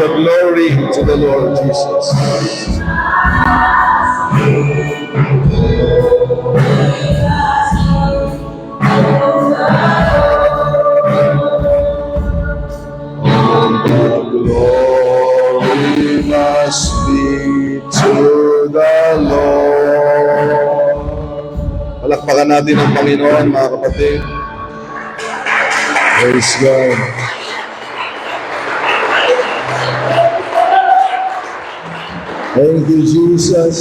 the glory to the Lord Jesus. Glory must be to the Lord. Palakpakan natin ang Panginoon, mga kapatid. Praise God. Thank you, Jesus.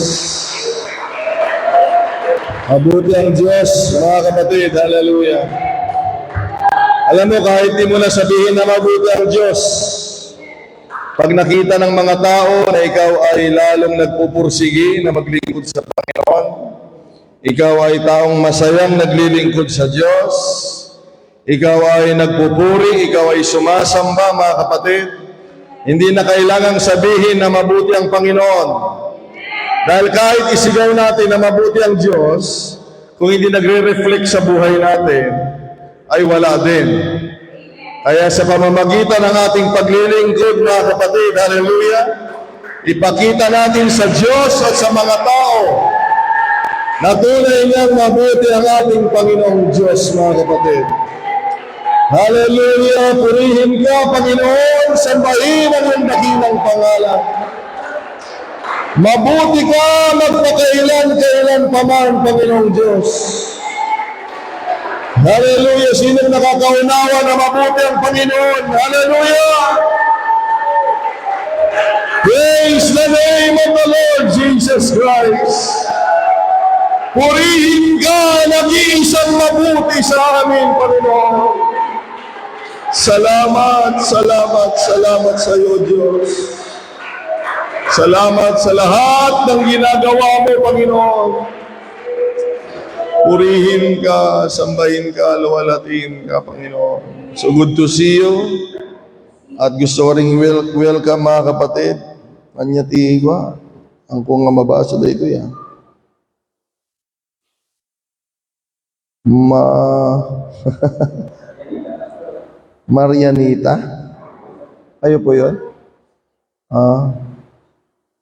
Mabuti ang Diyos, mga kapatid. Hallelujah. Alam mo, kahit di mo na sabihin na mabuti ang Diyos, pag nakita ng mga tao na ikaw ay lalong nagpupursigi na maglingkod sa Panginoon, ikaw ay taong masayang naglilingkod sa Diyos, ikaw ay nagpupuri, ikaw ay sumasamba, mga kapatid, hindi na kailangang sabihin na mabuti ang Panginoon. Dahil kahit isigaw natin na mabuti ang Diyos, kung hindi nagre-reflect sa buhay natin, ay wala din. Kaya sa pamamagitan ng ating paglilingkod, mga kapatid, hallelujah, ipakita natin sa Diyos at sa mga tao na tunay niyang mabuti ang ating Panginoong Diyos, mga kapatid. Hallelujah! Purihin ka, Panginoon, sambahin ang iyong dakilang pangalan. Mabuti ka, magpakailan-kailan pa man, Panginoong Diyos. Hallelujah! Sinong nakakaunawa na mabuti ang Panginoon? Hallelujah! Praise the name of the Lord Jesus Christ. Purihin ka, nag-iisang mabuti sa amin, Panginoon. Salamat, salamat, salamat sa iyo, Diyos. Salamat sa lahat ng ginagawa mo, Panginoon. Purihin ka, sambahin ka, luwalatin ka, Panginoon. So good to see you. At gusto ko rin welcome, mga kapatid. Anyati ko, ang kung nga mabasa dito yan. Marianita? Ayo po yun?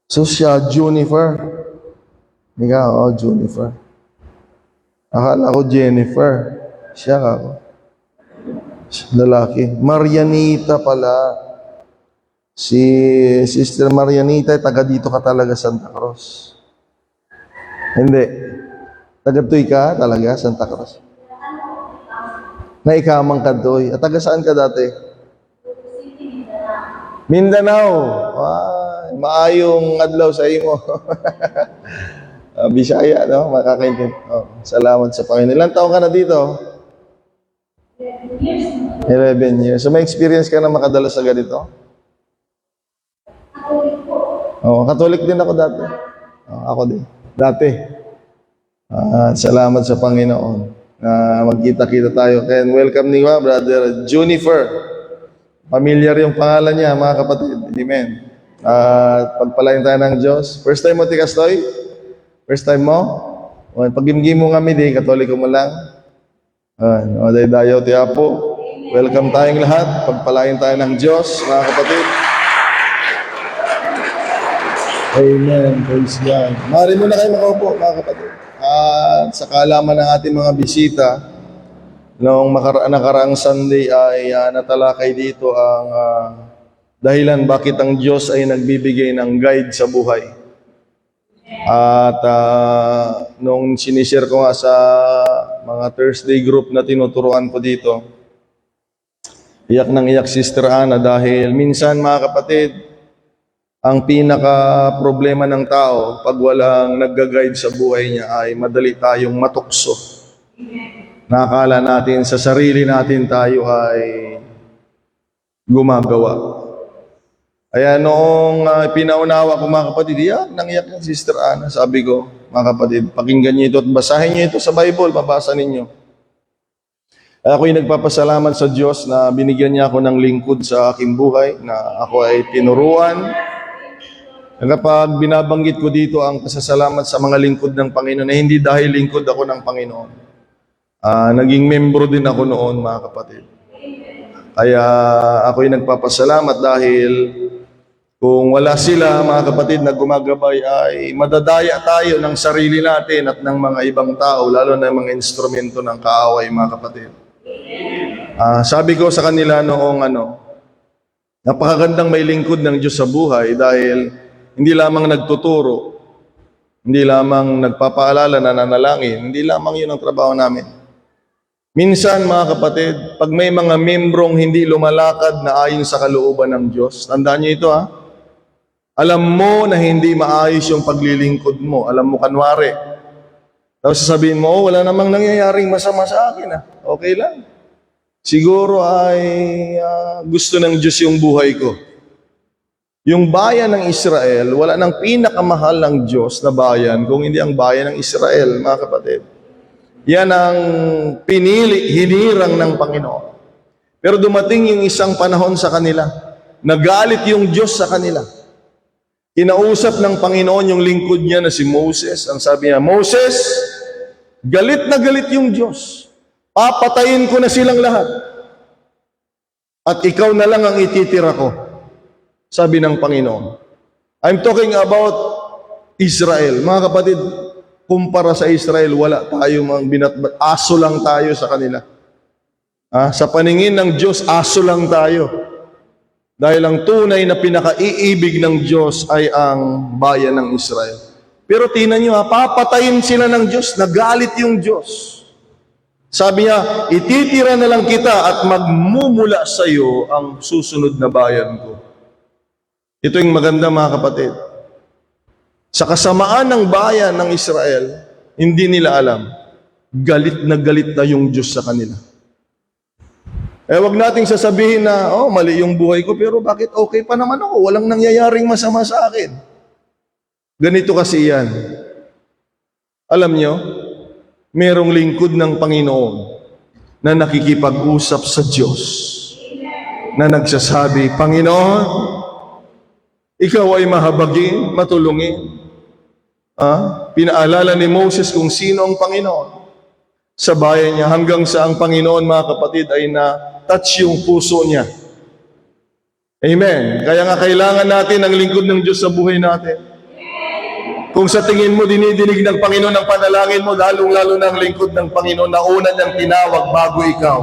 So siya, Junifer. Ikaw, Junifer. Akala ko Jennifer. Siya ako. Lalaki. Marianita pala. Si Sister Marianita, taga dito ka talaga, Santa Cruz. Hindi. Taga Tuy ka talaga, Santa Cruz. Na ikamang kadoy. At taga saan ka dati? Mindanao. Ay, maayong adlaw sa imo. Bisaya, no? Makakaintindi. Oh, salamat sa Panginoon. Ilang taon ka na dito? 11 years. So may experience ka na makadalas sa ganito? Oh, Katolik din ako dati. Oh, ako din. Dati. Salamat sa Panginoon na magkita-kita tayo. And welcome niyo, Brother Junifer. Familiar yung pangalan niya, mga kapatid. Amen. Pagpalain tayo ng Diyos. First time mo, Tikastoy? First time mo? Pag-imgim mo kami, di, Katoliko mo lang. Dayo, tiyapo. Welcome tayong lahat. Pagpalain tayo ng Diyos, mga kapatid. Amen. Praise God. Maaari mo na kayo makaupo, mga kapatid. At sa kaalaman ng ating mga bisita, noong nakaraang Sunday ay natalakay dito ang dahilan bakit ang Diyos ay nagbibigay ng guide sa buhay. At nung sinishare ko nga sa mga Thursday group na tinuturuan ko dito, iyak ng iyak Sister Ana dahil minsan, mga kapatid, ang pinaka-problema ng tao pag walang nagga-guide sa buhay niya ay madali tayong matukso. Nakakala natin sa sarili natin tayo ay gumagawa. Kaya noong pinaunawa ko, mga kapatid, nangiyak ng Sister Ana. Sabi ko, mga kapatid, pakinggan niyo ito at basahin niyo ito sa Bible, mabasa ninyo. Ako'y nagpapasalamat sa Diyos na binigyan niya ako ng lingkod sa aking buhay, na ako ay tinuruan. Kapag binabanggit ko dito ang pasasalamat sa mga lingkod ng Panginoon, na hindi dahil lingkod ako ng Panginoon. Naging membro din ako noon, mga kapatid. Kaya ako'y nagpapasalamat dahil Kung wala sila, mga kapatid, na gumagabay, ay madadaya tayo ng sarili natin at ng mga ibang tao, lalo na mga instrumento ng kaaway, mga kapatid. Sabi ko sa kanila noong napakagandang may lingkod ng Diyos sa buhay dahil hindi lamang nagtuturo, hindi lamang nagpapaalala, nananalangin, hindi lamang yun ang trabaho namin. Minsan, mga kapatid, pag may mga membrong hindi lumalakad na ayon sa kalooban ng Diyos, tandaan niyo ito alam mo na hindi maayos yung paglilingkod mo. Alam mo, kanwari. Tapos sasabihin mo, wala namang nangyayaring masama sa akin. Okay lang. Siguro ay gusto ng Diyos yung buhay ko. Yung bayan ng Israel, wala nang pinakamahal ng Diyos na bayan kung hindi ang bayan ng Israel, mga kapatid. Yan ang pinili, hinirang ng Panginoon. Pero dumating yung isang panahon sa kanila, nagalit yung Diyos sa kanila. Kinausap ng Panginoon yung lingkod niya na si Moses. Ang sabi niya, Moses, galit na galit yung Diyos. Papatayin ko na silang lahat. At ikaw na lang ang ititira ko. Sabi ng Panginoon. I'm talking about Israel. Mga kapatid, kumpara sa Israel, wala tayo mga binatbat. Aso lang tayo sa kanila. Sa paningin ng Diyos, aso lang tayo. Dahil ang tunay na pinakaiibig ng Diyos ay ang bayan ng Israel. Pero tingnan nyo papatayin sila ng Diyos, nagalit yung Diyos. Sabi niya, ititira na lang kita at magmumula sa iyo ang susunod na bayan ko. Ito yung maganda, mga kapatid. Sa kasamaan ng bayan ng Israel, hindi nila alam, galit na yung Diyos sa kanila. Wag nating sasabihin na, mali yung buhay ko, pero bakit okay pa naman ako? Walang nangyayaring masama sa akin. Ganito kasi yan. Alam nyo, merong lingkod ng Panginoon na nakikipag-usap sa Diyos, na nagsasabi, Panginoon, ikaw ay mahabagin, matulungin. Pinaalala ni Moses kung sino ang Panginoon sa bayan niya, hanggang sa ang Panginoon, mga kapatid, ay na-touch yung puso niya. Amen. Kaya nga kailangan natin ang lingkod ng Diyos sa buhay natin. Kung sa tingin mo, dinidinig ng Panginoon ang panalangin mo, lalong-lalo na ang lingkod ng Panginoon na una niyang tinawag bago ikaw.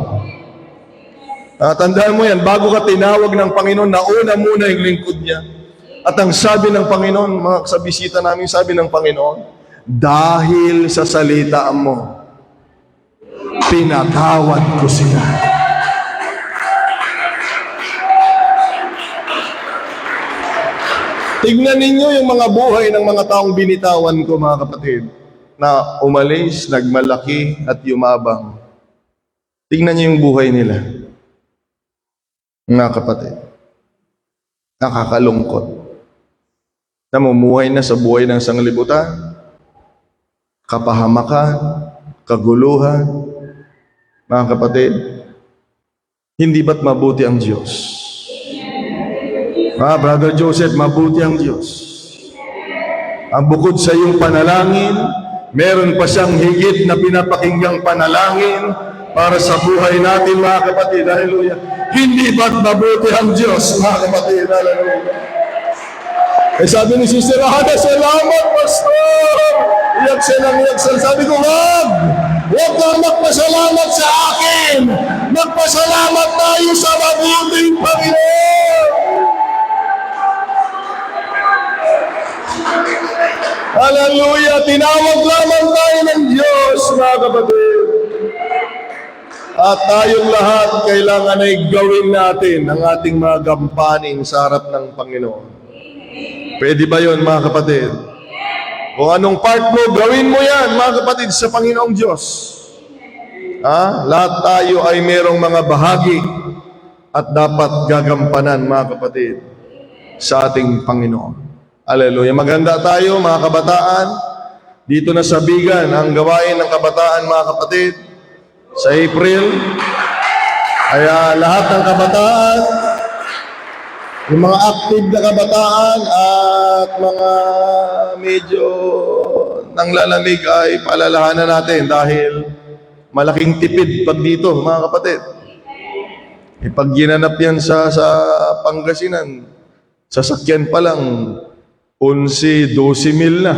Tandaan mo yan, bago ka tinawag ng Panginoon, nauna muna yung lingkod niya. At ang sabi ng Panginoon, sa bisita namin, sabi ng Panginoon, dahil sa salita mo, pinatawad ko sila. Tignan ninyo yung mga buhay ng mga taong binitawan ko, mga kapatid, na umalis, nagmalaki at yumabang. Tignan niyo yung buhay nila, mga kapatid. Nakakalungkot. Namumuhay na sa buhay ng sanglibutan, kapahamakan, kaguluhan. Mga kapatid, hindi ba't mabuti ang Diyos? Brother Joseph, mabuti ang Diyos. Ang bukod sa iyong panalangin, meron pa siyang higit na pinapakinggang panalangin para sa buhay natin, mga kapatid. Hallelujah. Hindi ba't mabuti ang Diyos, mga kapatid? Hallelujah. Sabi ni Sister Hana, salamat, Pastor! Iyak siya ng iyak siya. Sabi ko, huwag kang magpasalamat sa akin. Magpasalamat tayo sa mabuting Panginoon. Hallelujah! Tinawag lamang tayo ng Diyos, mga kapatid. At tayong lahat kailangan ay gawin natin ang ating mga gampanin sa harap ng Panginoon. Pwede ba yun, mga kapatid? Kung anong part mo, gawin mo yan, mga kapatid, sa Panginoong Diyos. Lahat tayo ay merong mga bahagi at dapat gagampanan, mga kapatid, sa ating Panginoon. Hallelujah. Maganda tayo, mga kabataan. Dito na sa Bigan ang gawain ng kabataan, mga kapatid, sa April. Kaya lahat ng kabataan, yung mga active na kabataan at mga medyo nanglalamig ay paalalahanan natin dahil malaking tipid pag dito, mga kapatid. Pag ginanap yan sa Pangasinan, Sasakyan pa lang, 11, 12 mil na.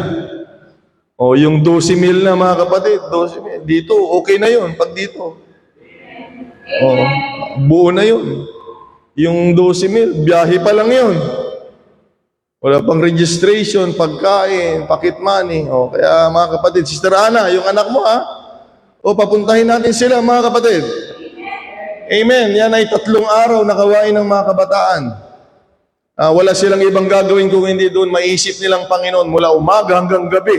O yung 12 mil na mga kapatid, 12 mil. Dito, okay na yun. Pag dito. O, buo na yun. Yung 12 mil, biyahe pa lang yun. Wala pang registration, pagkain, pocket money. O, kaya mga kapatid, Sister Ana, yung anak mo o papuntahin natin sila mga kapatid. Amen. Yan ay 3 araw na gawain ng mga kabataan. Wala silang ibang gagawin kung hindi doon maisip nilang Panginoon mula umaga hanggang gabi.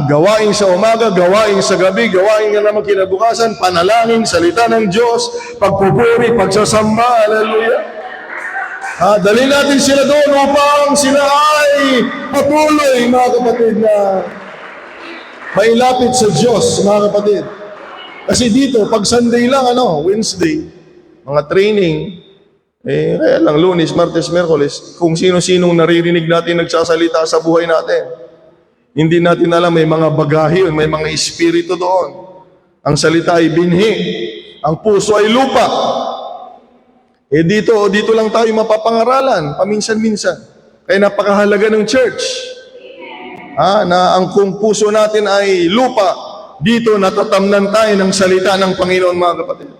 Gawain sa umaga, gawain sa gabi, gawain nga naman kinabukasan, panalangin, salita ng Diyos, pagpupuri, pagsasamba, hallelujah. Dali natin sila doon upang sila ay patuloy, mga kapatid, na mailapit sa Diyos, mga kapatid. Kasi dito, pag Sunday lang, Wednesday, mga training, kaya lang Lunes, Martes, Miyerkules, kung sino-sinong naririnig natin nagsasalita sa buhay natin. Hindi natin alam, may mga bagahe yun, may mga espiritu doon. Ang salita ay binhi, ang puso ay lupa. Dito lang tayo mapapangaralan, paminsan-minsan. Kaya napakahalaga ng church. Na ang kung puso natin ay lupa, dito natatamnan tayo ng salita ng Panginoon, mga kapatid.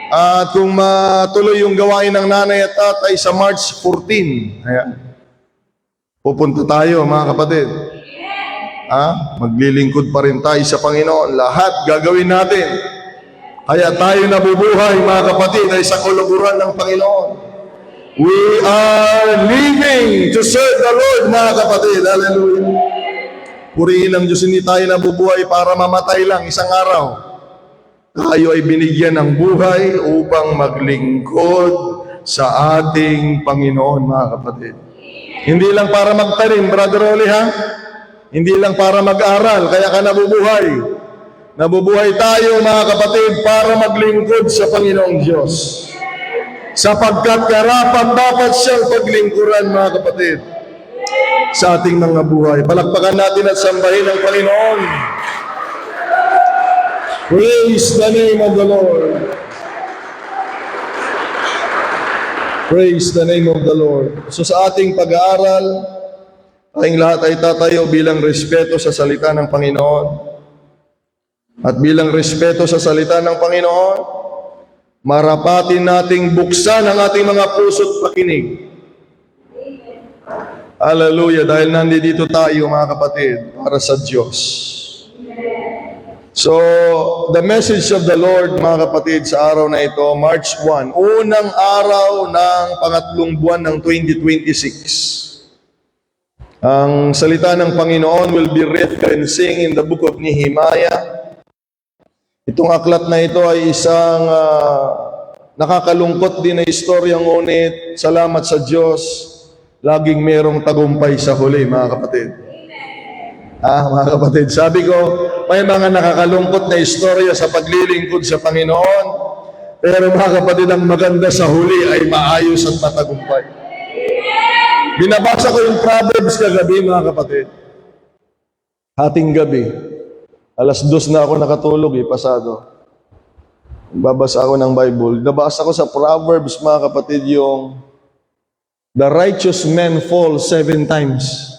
At kung matuloy yung gawain ng nanay at tatay sa March 14, pupunta tayo mga kapatid. Maglilingkod pa rin tayo sa Panginoon. Lahat gagawin natin. Kaya tayo nabubuhay mga kapatid ay sa kuluburan ng Panginoon. We are living to serve the Lord mga kapatid. Hallelujah. Purihin ang Diyos, hindi tayo nabubuhay para mamatay lang isang araw. Tayo ay binigyan ng buhay upang maglingkod sa ating Panginoon, mga kapatid. Hindi lang para magtanim, Brother Oli, Hindi lang para mag-aral, kaya ka nabubuhay. Nabubuhay tayo, mga kapatid, para maglingkod sa Panginoong Diyos. Sapagkat karapat dapat siyang paglingkuran, mga kapatid, sa ating mga buhay. Palakpakan natin at sambahin ang Panginoon. Praise the name of the Lord. Praise the name of the Lord. So sa ating pag-aaral, tayong lahat ay tatayo bilang respeto sa salita ng Panginoon. At bilang respeto sa salita ng Panginoon, marapatin nating buksan ang ating mga puso't pakinig. Hallelujah, dahil nandito tayo mga kapatid para sa Diyos. So, the message of the Lord, mga kapatid, sa araw na ito, March 1, unang araw ng pangatlong buwan ng 2026. Ang salita ng Panginoon will be referencing in the book of Nehemiah. Itong aklat na ito ay isang nakakalungkot din na istorya, ngunit salamat sa Diyos, laging merong tagumpay sa huli, mga kapatid. Mga kapatid, sabi ko, may mga nakakalungkot na istorya sa paglilingkod sa Panginoon, pero mga kapatid, ang maganda sa huli ay maayos at matagumpay. Binabasa ko yung Proverbs kagabi, mga kapatid. Hating gabi. 2:00 na ako nakatulog, pasado. Babasa ako ng Bible. Nabasa ko sa Proverbs, mga kapatid, yung the righteous man fall 7 times.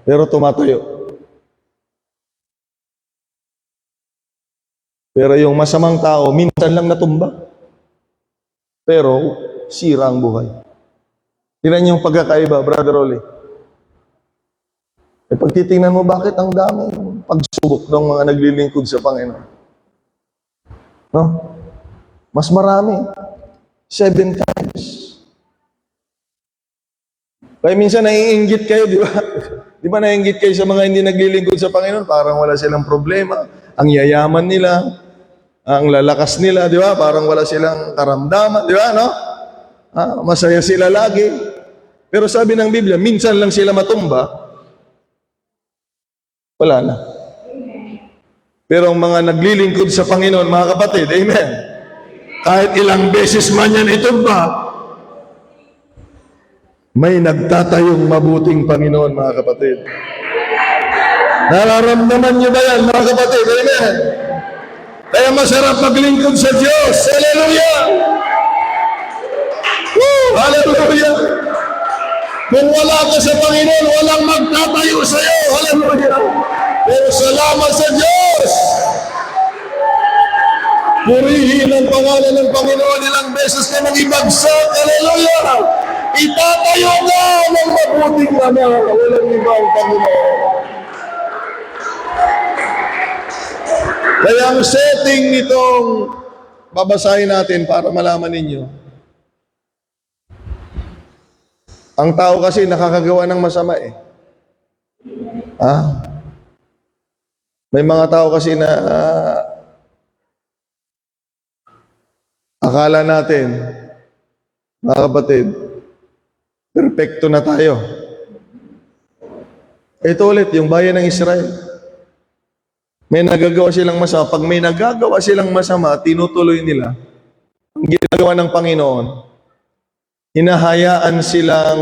Pero tumatayo. Pero yung masamang tao, minsan lang natumba. Pero sira ang buhay. Tingnan yung pagkakaiba, Brother Oli. Pag titingnan mo, bakit ang dami pagsubok ng mga naglilingkod sa Panginoon? Mas marami. 7 times. Kaya minsan naiinggit kayo, di ba? Di ba naiinggit kayo sa mga hindi naglilingkod sa Panginoon? Parang wala silang problema. Ang yayaman nila, ang lalakas nila, di ba? Parang wala silang karamdaman, di ba? Masaya sila lagi. Pero sabi ng Biblia, minsan lang sila matumba, wala na. Pero ang mga naglilingkod sa Panginoon, mga kapatid, amen. Kahit ilang beses man yan itumba, may nagtatayong mabuting Panginoon, mga kapatid. Nararamdaman niyo ba yan, mga kapatid? Amen. Kaya masarap maglingkod sa Diyos. Hallelujah! Woo! Hallelujah! Kung wala ka sa Panginoon, walang magtatayo sa iyo. Hallelujah! Pero salamat sa Diyos! Purihin ang pangalan ng Panginoon, ilang beses ka nang ibagsak. Hallelujah! Itatayo ka ng mabuting lamang. Walang ibang Panginoon. Kaya ang setting nitong babasahin natin para malaman ninyo. Ang tao kasi nakakagawa ng masama eh. May mga tao kasi na akala natin, mga kapatid, perfecto na tayo. Ito ulit, yung bayan ng Israel. May nagagawa silang masama. Pag may nagagawa silang masama, tinutuloy nila. Ang ginagawa ng Panginoon, hinahayaan silang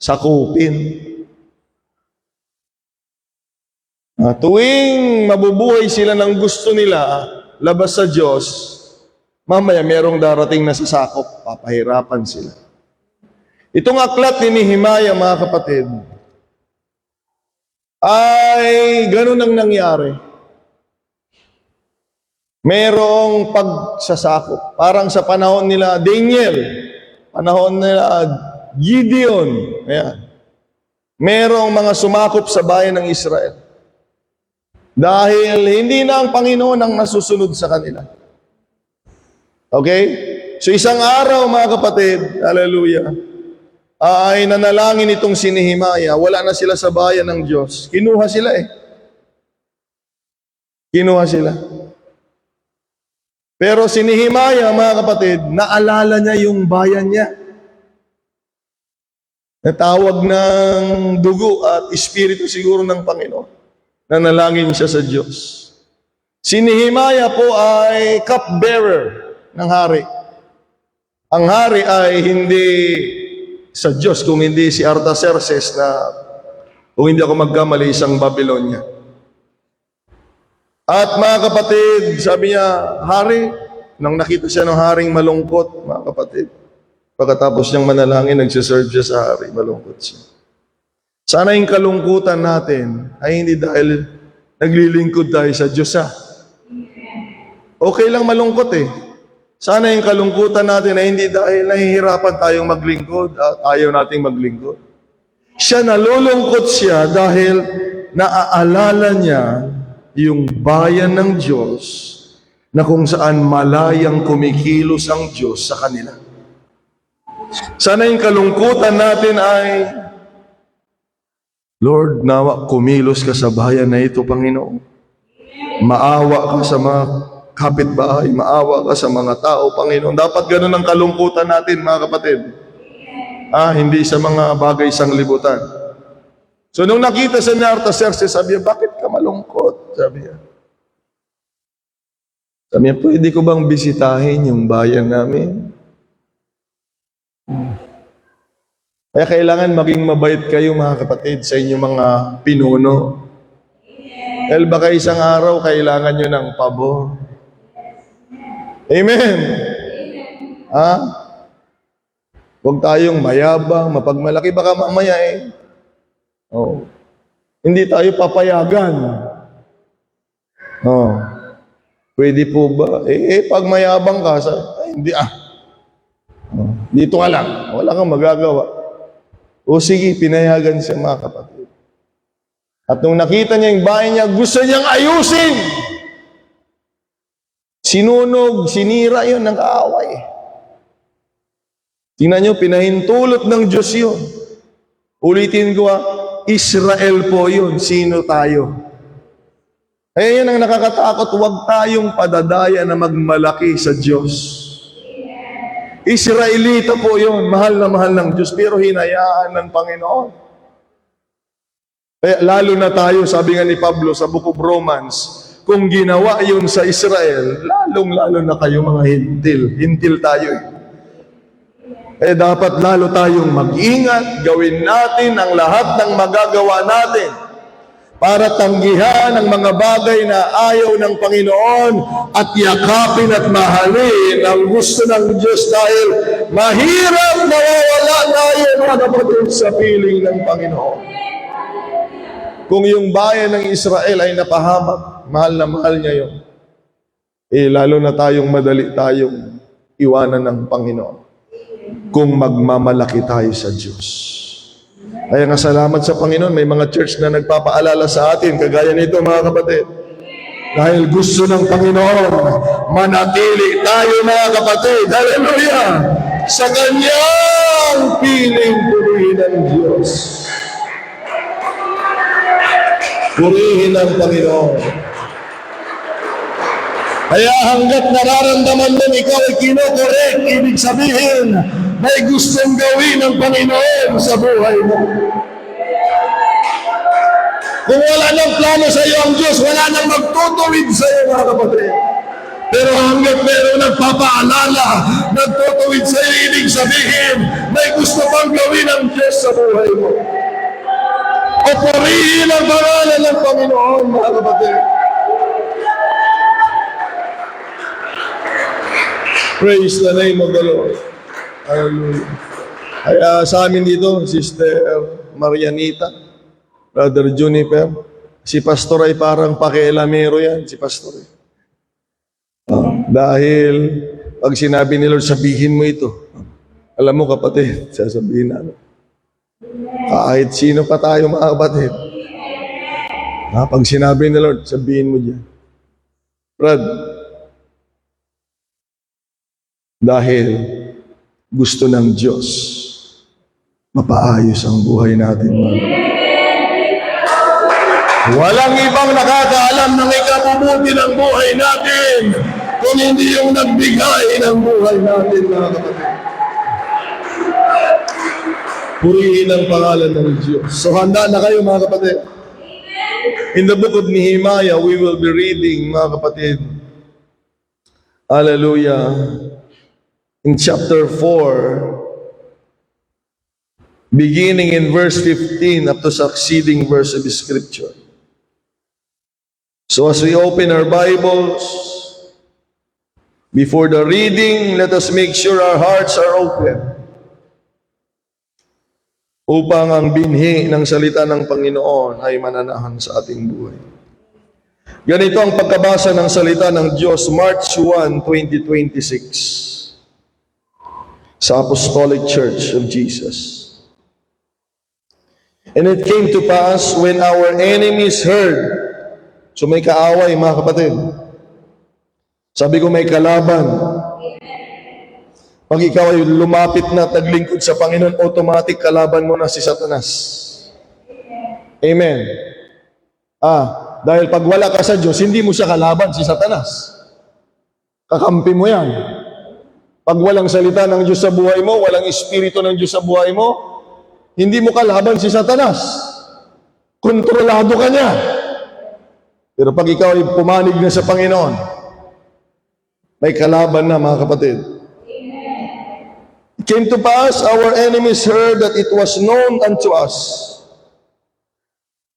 sakupin. Tuwing mabubuhay sila ng gusto nila, labas sa Diyos, mamaya merong darating na sasakop, papahirapan sila. Itong aklat ni Nehemiah, mga kapatid, ay ganun ang nangyari. Merong pagsasakop. Parang sa panahon nila Daniel, panahon nila Gideon, ayan. Merong mga sumakop sa bayan ng Israel. Dahil hindi na ang Panginoon ang nasusunod sa kanila. Okay? So isang araw, mga kapatid, hallelujah, ay nanalangin itong si Nehemiah, wala na sila sa bayan ng Diyos. Kinuha sila eh. Kinuha sila. Pero si Nehemiah, mga kapatid, naalala niya yung bayan niya. Natawag ng dugo at espiritu siguro ng Panginoon. Nanalangin siya sa Diyos. Si Nehemiah po ay cupbearer ng hari. Ang hari ay hindi sa Diyos, kung hindi si Artaxerxes na, kung hindi ako magkamali, isang Babylonia. At mga kapatid, sabi niya, hari, nang nakita siya ng haring malungkot, mga kapatid, pagkatapos niyang manalangin, nagsiserve siya sa hari, malungkot siya. Sana yung kalungkutan natin ay hindi dahil naglilingkod tayo sa Diyos. Okay lang malungkot eh. Sana yung kalungkutan natin ay hindi dahil nahihirapan tayong maglingkod at ayaw nating maglingkod. Siya nalulungkot siya dahil naaalala niya yung bayan ng Diyos na kung saan malayang kumikilos ang Diyos sa kanila. Sana yung kalungkutan natin ay, Lord, nawa kumilos ka sa bayan na ito, Panginoon. Maawa ka sa mga kapitbahay, maawa ka sa mga tao, Panginoon. Dapat ganun ang kalungkutan natin, mga kapatid. Hindi sa mga bagay sanglibutan. So, nung nakita sa Artaxerxes, sabi niya, bakit ka malungkot? Sabi niya. Sabi niya, pwede ko bang bisitahin yung bayan namin? Kaya kailangan maging mabait kayo, mga kapatid, sa inyong mga pinuno. Dahil baka isang araw, kailangan nyo ng pabor. Amen. Huwag tayong mayabang, mapagmalaki, baka mamaya hindi tayo papayagan. Pwede po ba? Pag mayabang ka, hindi dito ka lang, wala kang magagawa. O sige, pinayagan siya, mga kapatid. At nung nakita niya yung bahay niya, gusto niyang ayusin. Sinunog, sinira yun ng kaaway. Tingnan niyo, pinahintulot ng Diyos yun. Ulitin ko Israel po yun. Sino tayo? Kaya yun ang nakakatakot. Huwag tayong padadaya na magmalaki sa Diyos. Israelita po yun, mahal na mahal ng Diyos, pero hinayaan ng Panginoon. Kaya lalo na tayo, sabi nga ni Pablo sa Book of Romans, kung ginawa yun sa Israel, lalong-lalo na kayo mga hintil. Hintil tayo dapat lalo tayong mag-ingat, gawin natin ang lahat ng magagawa natin para tanggihan ang mga bagay na ayaw ng Panginoon at yakapin at mahalin ang gusto ng Diyos dahil mahirap nawawala tayo mga kapatid sa piling ng Panginoon. Kung yung bayan ng Israel ay napahamak, mahal na mahal niya yun, lalo na tayong madali tayong iwanan ng Panginoon kung magmamalaki tayo sa Diyos. Kaya nga salamat sa Panginoon, may mga church na nagpapaalala sa atin, kagaya nito mga kapatid. Dahil gusto ng Panginoon, manatili tayo mga kapatid, hallelujah, sa Kanyang piling purihin ng Diyos. Purihin ng Panginoon. Kaya hanggat nararamdaman mo ikaw ay kinokorek, ibig sabihin, may gustong gawin ng Panginoon sa buhay mo. Kung wala nang plano sa iyo ang Diyos, wala nang magtutuwid sa iyo mga kapatid. Pero hanggat meron nagpapaalala, nagtutuwid sa iyo, ibig sabihin, may gusto pang gawin ng Diyos sa buhay mo. O purihin ang pangalan ng Panginoon mga kapatid. Praise the name of the Lord. Hallelujah. Kaya sa amin dito, Sister Marianita, Brother Juniper, si Pastor ay parang pakialamero yan, si Pastor. Dahil pag sinabi ni Lord, sabihin mo ito. Alam mo kapatid, sasabihin namin. Kahit sino pa tayo mga kapatid. Pag sinabi ni Lord, sabihin mo dyan. Brad, dahil gusto ng Diyos mapaayos ang buhay natin mga kapatid. Walang ibang nakakaalam ng ikabubuti ng buhay natin kung hindi yung nagbigay ng buhay natin mga kapatid. Purihin ang pangalan ng Diyos. So handa na kayo mga kapatid. In the book of Nehemiah, we will be reading mga kapatid. Hallelujah. In chapter 4, beginning in verse 15 up to succeeding verse of the scripture. So as we open our Bibles, before the reading, let us make sure our hearts are open upang ang binhi ng salita ng Panginoon ay mananahan sa ating buhay. Ganito ang pagkabasa ng salita ng Diyos, March 1, 2026. Sa Apostolic Church of Jesus. And it came to pass when our enemies heard. So may kaaway mga kapatid. Sabi ko may kalaban. Pag ikaw ay lumapit na taglingkod sa Panginoon, automatic kalaban mo na si Satanas. Amen. Dahil pag wala ka sa Diyos, hindi mo siya kalaban si Satanas. Kakampi mo yan. Pag walang salita ng Diyos sa buhay mo, walang espiritu ng Diyos sa buhay mo, hindi mo kalaban si Satanas. Kontrolado ka niya. Pero pag ikaw ay pumanig na sa Panginoon, may kalaban na mga kapatid. It came to pass, our enemies heard that it was known unto us.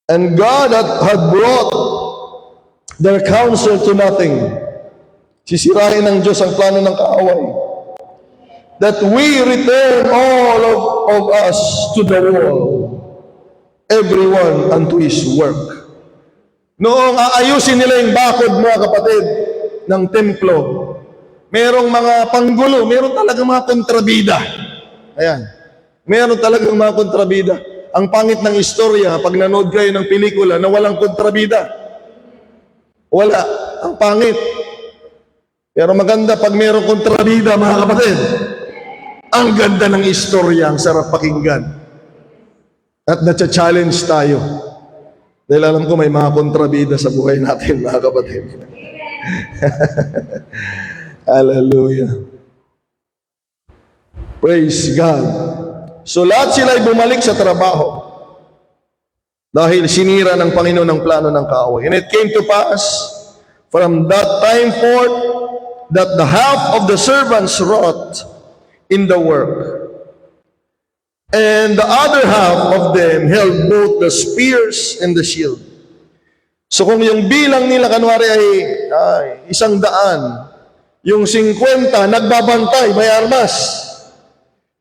And God had brought their counsel to nothing. Sisirain ng Diyos ang plano ng kaaway. That we return all of us to the world, everyone unto his work. Noong aayusin nila yung bakod mga kapatid ng templo, merong mga panggulo, meron talagang mga kontrabida. Ayan, meron talagang mga kontrabida. Ang pangit ng istorya, pag nanood kayo ng pelikula na walang kontrabida, wala, ang pangit. Pero maganda pag merong kontrabida mga kapatid. Ang ganda ng istorya, ang sarap pakinggan. At na-challenge tayo. Dahil alam ko may mga kontrabida sa buhay natin, mga kapatid. Hallelujah. Praise God. So lahat sila ay bumalik sa trabaho. Dahil sinira ng Panginoon ang plano ng kaaway. And it came to pass, from that time forth, that the half of the servants wrought in the work, and the other half of them held both the spears and the shield. So kung yung bilang nila kanwari ay 100, yung 50 nagbabantay, may armas.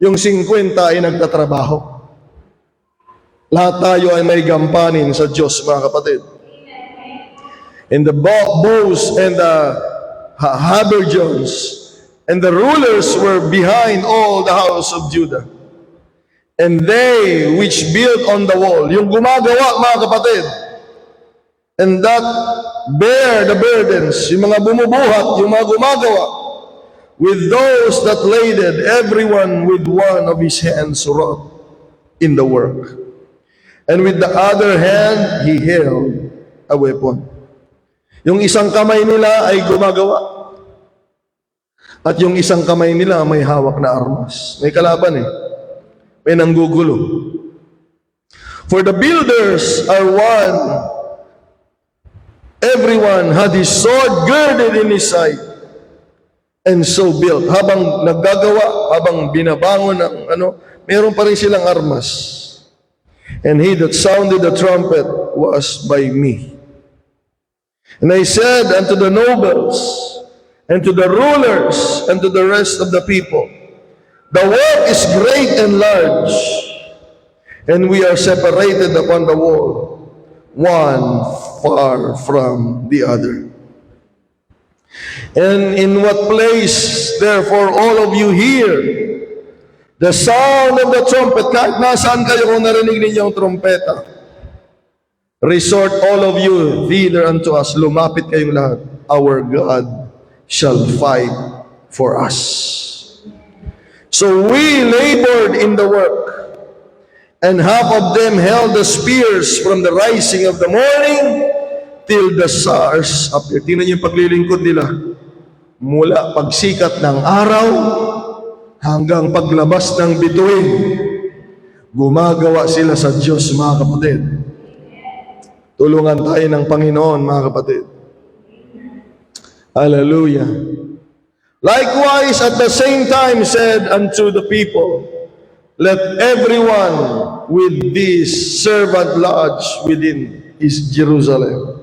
Yung 50 ay nagtatrabaho. Lahat tayo ay may gampanin sa Diyos, mga kapatid. And the bows and the habergeons and the rulers were behind all the house of Judah. And they which built on the wall, yung gumagawa, mga kapatid, and that bear the burdens, yung mga bumubuhat, yung mga gumagawa, with those that laded, everyone with one of his hands wrought in the work. And with the other hand, he held a weapon. Yung isang kamay nila ay gumagawa. At yung isang kamay nila may hawak na armas. May kalaban May nanggugulo. For the builders are one. Everyone had his sword girded in his side. And so built. Habang naggagawa, habang binabangon ng meron pa rin silang armas. And he that sounded the trumpet was by me. And I said unto the nobles, and to the rulers, and to the rest of the people, the work is great and large, and we are separated upon the wall, one far from the other. And in what place, therefore, all of you hear the sound of the trumpet, kahit nasaan kayo kung narinig ninyo ang trompeta, resort all of you thither unto us, lumapit kayong lahat. Our God shall fight for us. So we labored in the work, and half of them held the spears from the rising of the morning till the stars appeared. Tingnan niyo yung paglilingkod nila. Mula pagsikat ng araw hanggang paglabas ng bituin, gumagawa sila sa Diyos, mga kapatid. Tulungan tayo ng Panginoon, mga kapatid. Hallelujah. Likewise, at the same time said unto the people, let everyone with this servant lodge within his Jerusalem,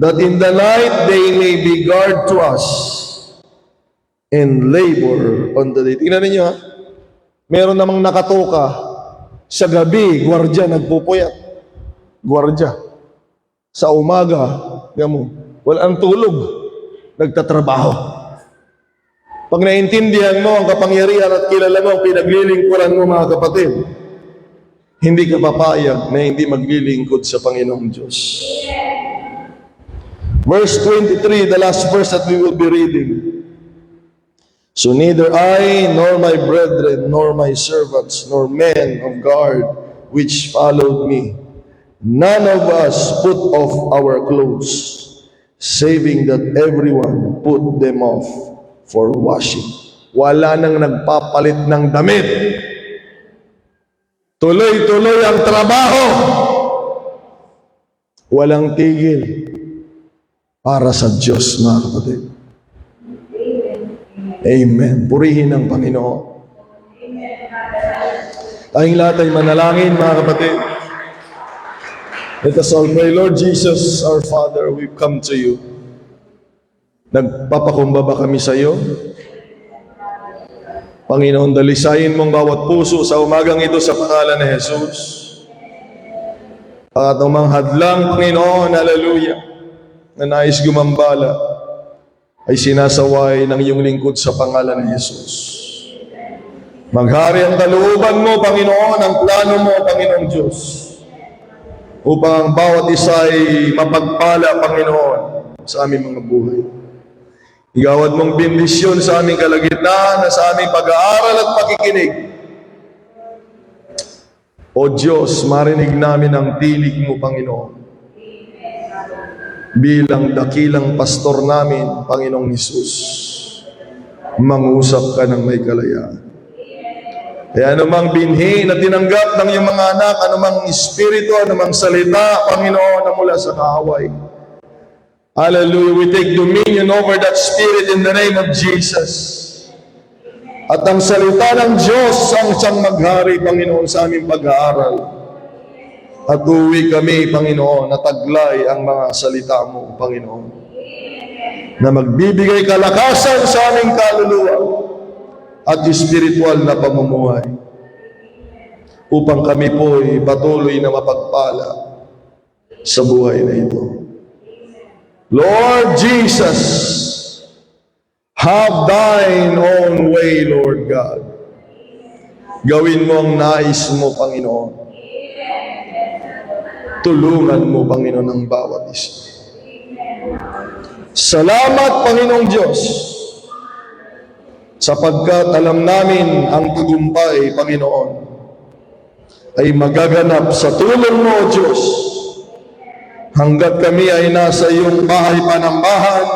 that in the night they may be guard to us, and labor on the day. Tingnan ninyo meron namang nakatoka, sa gabi, gwardya nagpupuyat. Gwardya. Sa umaga, walang tulog, nagtatrabaho. Pag naintindihan mo ang kapangyarihan at kilala mo ang pinaglilingkuran mo, mga kapatid, hindi ka papayag na hindi maglilingkod sa Panginoong Diyos. Verse 23, the last verse that we will be reading. So neither I, nor my brethren, nor my servants, nor men of guard which followed me, none of us put off our clothes, saving that everyone put them off for washing. Wala nang nagpapalit ng damit. Tuloy-tuloy ang trabaho. Walang tigil para sa Diyos, mga kapatid. Amen. Purihin ang Panginoon. Tayong lahat ay manalangin, mga kapatid. Let us all pray. Lord Jesus, our Father, we come to you. Nagpapakumbaba kami sa iyo. Panginoon, dalisayin mong bawat puso sa umagang ito sa pangalan ni Jesus. At umang hadlang, Panginoon, hallelujah, na nais gumambala, ay sinasaway ng iyong lingkod sa pangalan ni Jesus. Maghari ang kalooban mo, Panginoon, ang plano mo, Panginoong Diyos, upang ang bawat isa ay mapagpala, Panginoon, sa aming mga buhay. Igawad mong bendisyon sa aming kalagitnaan, sa aming pag-aaral at pakikinig. O Diyos, marinig namin ang tinig mo, Panginoon. Bilang dakilang pastor namin, Panginoong Hesus, mangusap ka ng may kalayaan. Kaya anumang binhi na tinanggap ng iyong mga anak, anumang espiritu, anumang salita, Panginoon, na mula sa kaaway, hallelujah, we take dominion over that spirit in the name of Jesus. At ang salita ng Diyos ang siyang maghari, Panginoon, sa aming pag-aaral. At uwi kami, Panginoon, na taglay ang mga salita mo, Panginoon, na magbibigay kalakasan sa aming kaluluwa at espiritual na pamumuhay upang kami po ay patuloy na mapagpala sa buhay na ito. Lord Jesus, have thine own way, Lord God. Gawin mo ang nais mo, Panginoon. Tulungan mo, Panginoon, ang bawat isa. Salamat, Panginoong Diyos, sapagkat alam namin ang tagumpay, Panginoon, ay magaganap sa tulong mo, Diyos, hanggat kami ay nasa iyong bahay panambahan,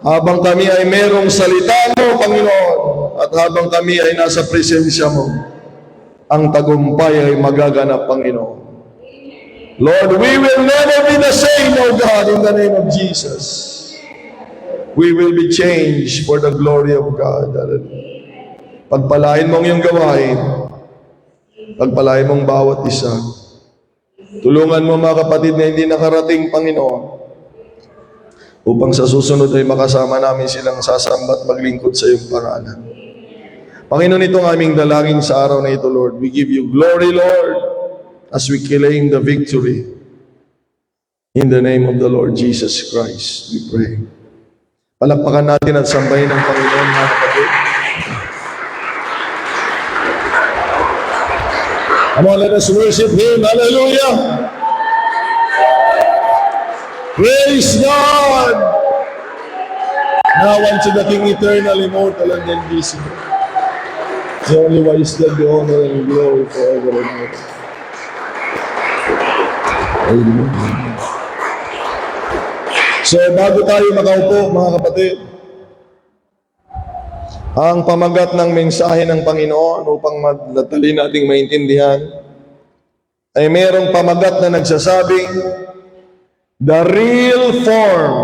habang kami ay merong salita mo, Panginoon, at habang kami ay nasa presensya mo, ang tagumpay ay magaganap, Panginoon. Lord, we will never be the same, O God, in the name of Jesus. We will be changed for the glory of God. Pagpalain mong iyong gawain, pagpalain mong bawat isa. Tulungan mo mga kapatid na hindi nakarating, Panginoon, upang sa susunod ay makasama namin silang sasamba at maglingkod sa iyong pangalan. Panginoon, itong aming dalangin sa araw na ito, Lord. We give you glory, Lord, as we claim the victory. In the name of the Lord Jesus Christ, we pray. Palakpakan natin at sambahin ng Panginoon, mga kapatid. Come on, let us worship Him. Hallelujah! Praise God! Now unto the King eternal, immortal, and invisible. The only wise God, the honor and glory forever and ever. Amen. So, bago tayo makaupo, mga kapatid, ang pamagat ng mensahe ng Panginoon upang madali nating maintindihan ay mayroong pamagat na nagsasabing the real form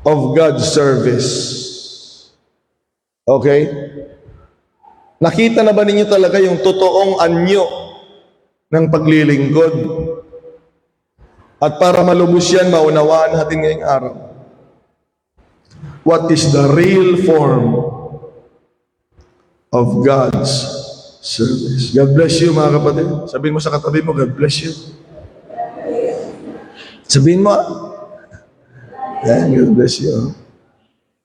of God's service. Okay? Nakita na ba ninyo talaga yung totoong anyo ng paglilingkod? At para malubos yan, maunawaan natin ngayong araw. What is the real form of God's service? God bless you, mga kapatid. Sabihin mo sa katabi mo, God bless you. Sabihin mo, yan, God bless you.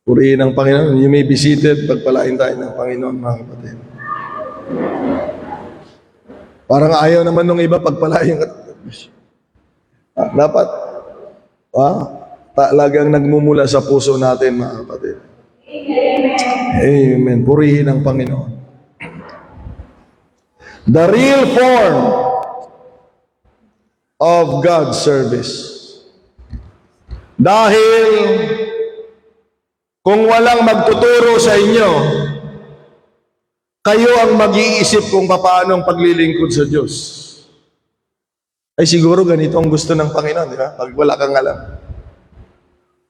Purihin ang Panginoon. You may be seated. Pagpalain tayo ng Panginoon, mga kapatid. Parang ayaw naman nung iba pagpalain ka. Dapat talagang nagmumula sa puso natin, mga kapatid. Amen. Purihin ang Panginoon. The real form of God's service. Dahil kung walang magtuturo sa inyo, kayo ang mag-iisip kung paano ang paglilingkod sa Diyos. Ay siguro ganito ang gusto ng Panginoon, di ba? Pag wala kang alam.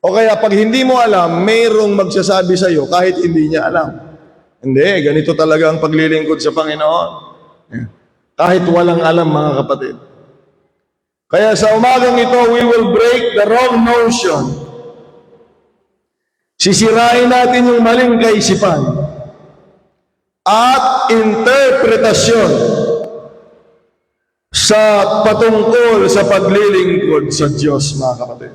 O kaya pag hindi mo alam, mayroong magsasabi sa iyo kahit hindi niya alam. Hindi, ganito talaga ang paglilingkod sa Panginoon. Kahit walang alam, mga kapatid. Kaya sa umagang ito, we will break the wrong notion. Sisirain natin yung maling kaisipan at interpretasyon sa patungkol sa paglilingkod sa Diyos, mga kapatid.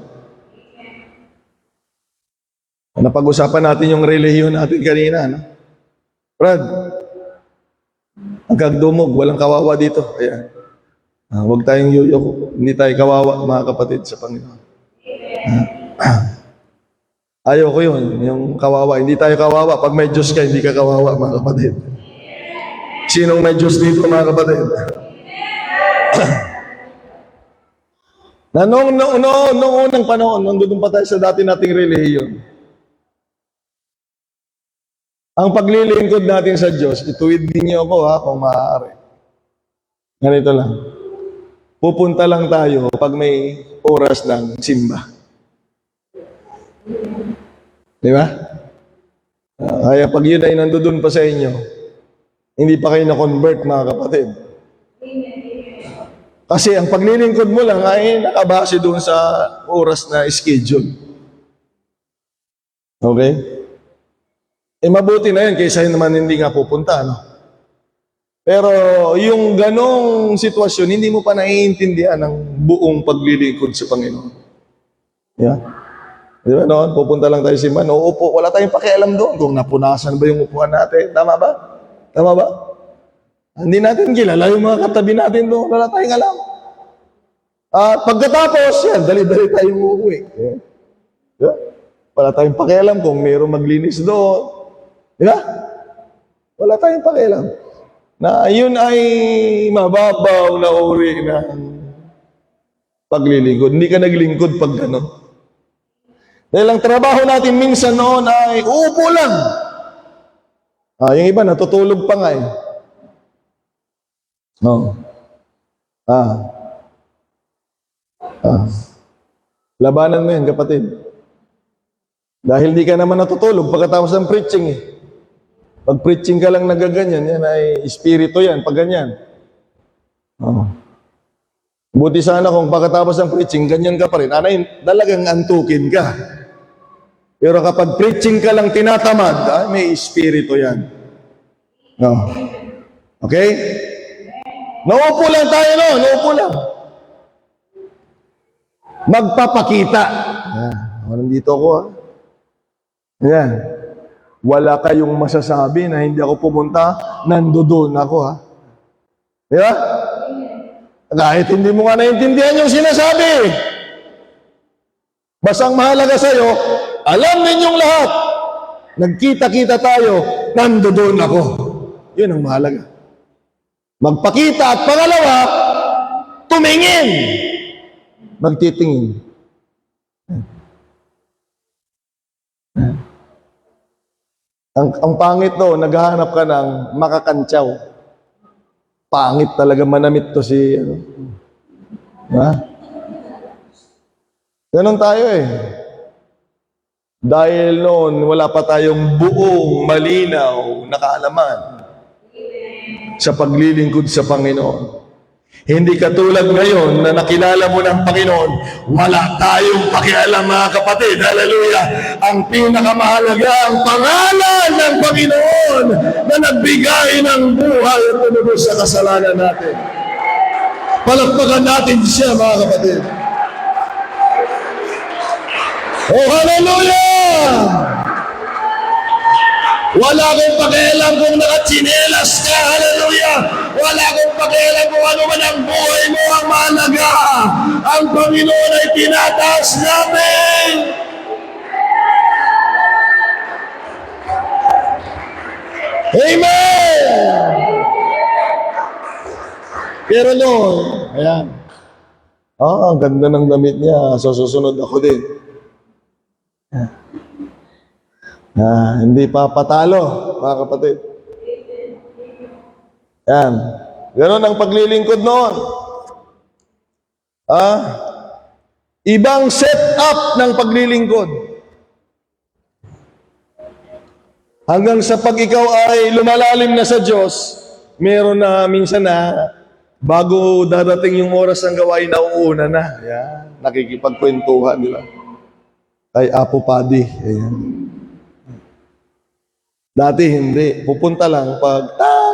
Napag-usapan natin yung relihiyon natin kanina, no? Brad, hanggang walang kawawa dito. Ayan. Huwag tayong yuyok, hindi tayo kawawa, mga kapatid, sa Panginoon. Ayaw ko yun, yung kawawa. Hindi tayo kawawa. Pag may Diyos ka, hindi ka kawawa, mga kapatid. Sinong may Diyos dito, mga kapatid? Na noong unang panahon, nandun pa tayo sa dati nating relihiyon, ang paglilingkod natin sa Diyos, ituwid din niyo ako, ha, kung maaari. Ganito lang. Pupunta lang tayo pag may oras ng simba. Di ba? Kaya pag yun ay nandoon pa sa inyo, hindi pa kayo na-convert, mga kapatid. Kasi ang paglilingkod mo lang ay nakabase doon sa oras na schedule. Okay? Mabuti na yan kaysa naman hindi nga pupunta, no? Pero yung ganong sitwasyon, hindi mo pa naiintindihan ang buong paglilingkod sa Panginoon. Yeah. Di ba noon, pupunta lang tayo sa simbahan, uupo, wala tayong pakialam doon kung napunasan ba yung upuan natin. Tama ba? Tama ba? Hindi natin kilala yung mga katabi natin doon, wala tayong alam. At pagkatapos, yan, dali-dali tayong uuwi. Yeah. Wala tayong pakialam kung mayroong maglinis doon. Di ba? Wala tayong pakialam. Na yun ay mababaw na uri ng paglilingkod. Hindi ka naglingkod pag gano'n. Dahil ang trabaho natin minsan noon ay uupo lang. Yung iba natutulog pa nga eh. No. Labanan mo yan, kapatid. Dahil di ka naman natutulog pagkatapos ng preaching eh. Pag preaching ka lang nagaganyan, yan ay espiritu yan, pag ganyan. Buti sana kung pagkatapos ng preaching, ganyan ka pa rin. Talagang antukin ka. Pero kapag preaching ka lang tinatamad, may espiritu yan. No. Okay? Naupo lang tayo, no? Naupo lang. Magpapakita. Nandito ako, ha? Yan. Wala kayong masasabi na hindi ako pumunta, nandoon ako, ha? Di ba? Kahit hindi mo nga naintindihan yung sinasabi. Basta ang mahalaga sa'yo, alam ninyong lahat, nagkita-kita tayo, nandoon ako. Yun ang mahalaga. Magpakita at pangalawa, tumingin. Magtitingin. Ang pangit no, naghahanap ka ng makakantsaw. Pangit talaga, manamit to si Ganon tayo eh. Dahil noon, wala pa tayong buong malinaw na kaalaman sa paglilingkod sa Panginoon. Hindi katulad ngayon na nakilala mo ng Panginoon, wala tayong pakialam mga kapatid. Hallelujah! Ang pinakamahalaga, ang pangalan ng Panginoon na nagbigay ng buhay at tunubos sa kasalanan natin. Palakpakan natin siya mga kapatid. Oh, hallelujah! Wala akong pakialam kung nakatsinelas ka, hallelujah! Wala akong pakialam kung ano man ang buhay mo, ang mahalaga. Ang Panginoon ay tinataas namin. Amen! Pero noon, ayan. Ang ganda ng damit niya. So, susunod ako din. Hindi pa patalo, mga kapatid. Yan. Ganon ang paglilingkod noon. Ibang set-up ng paglilingkod. Hanggang sa pag ikaw ay lumalalim na sa Diyos, meron na minsan na bago darating yung oras ng gawain, nauuna na. Yan. Nakikipagkwentuhan, di ba? Ay, Apo Padi. Ayan. Dati hindi. Pupunta lang pag tang.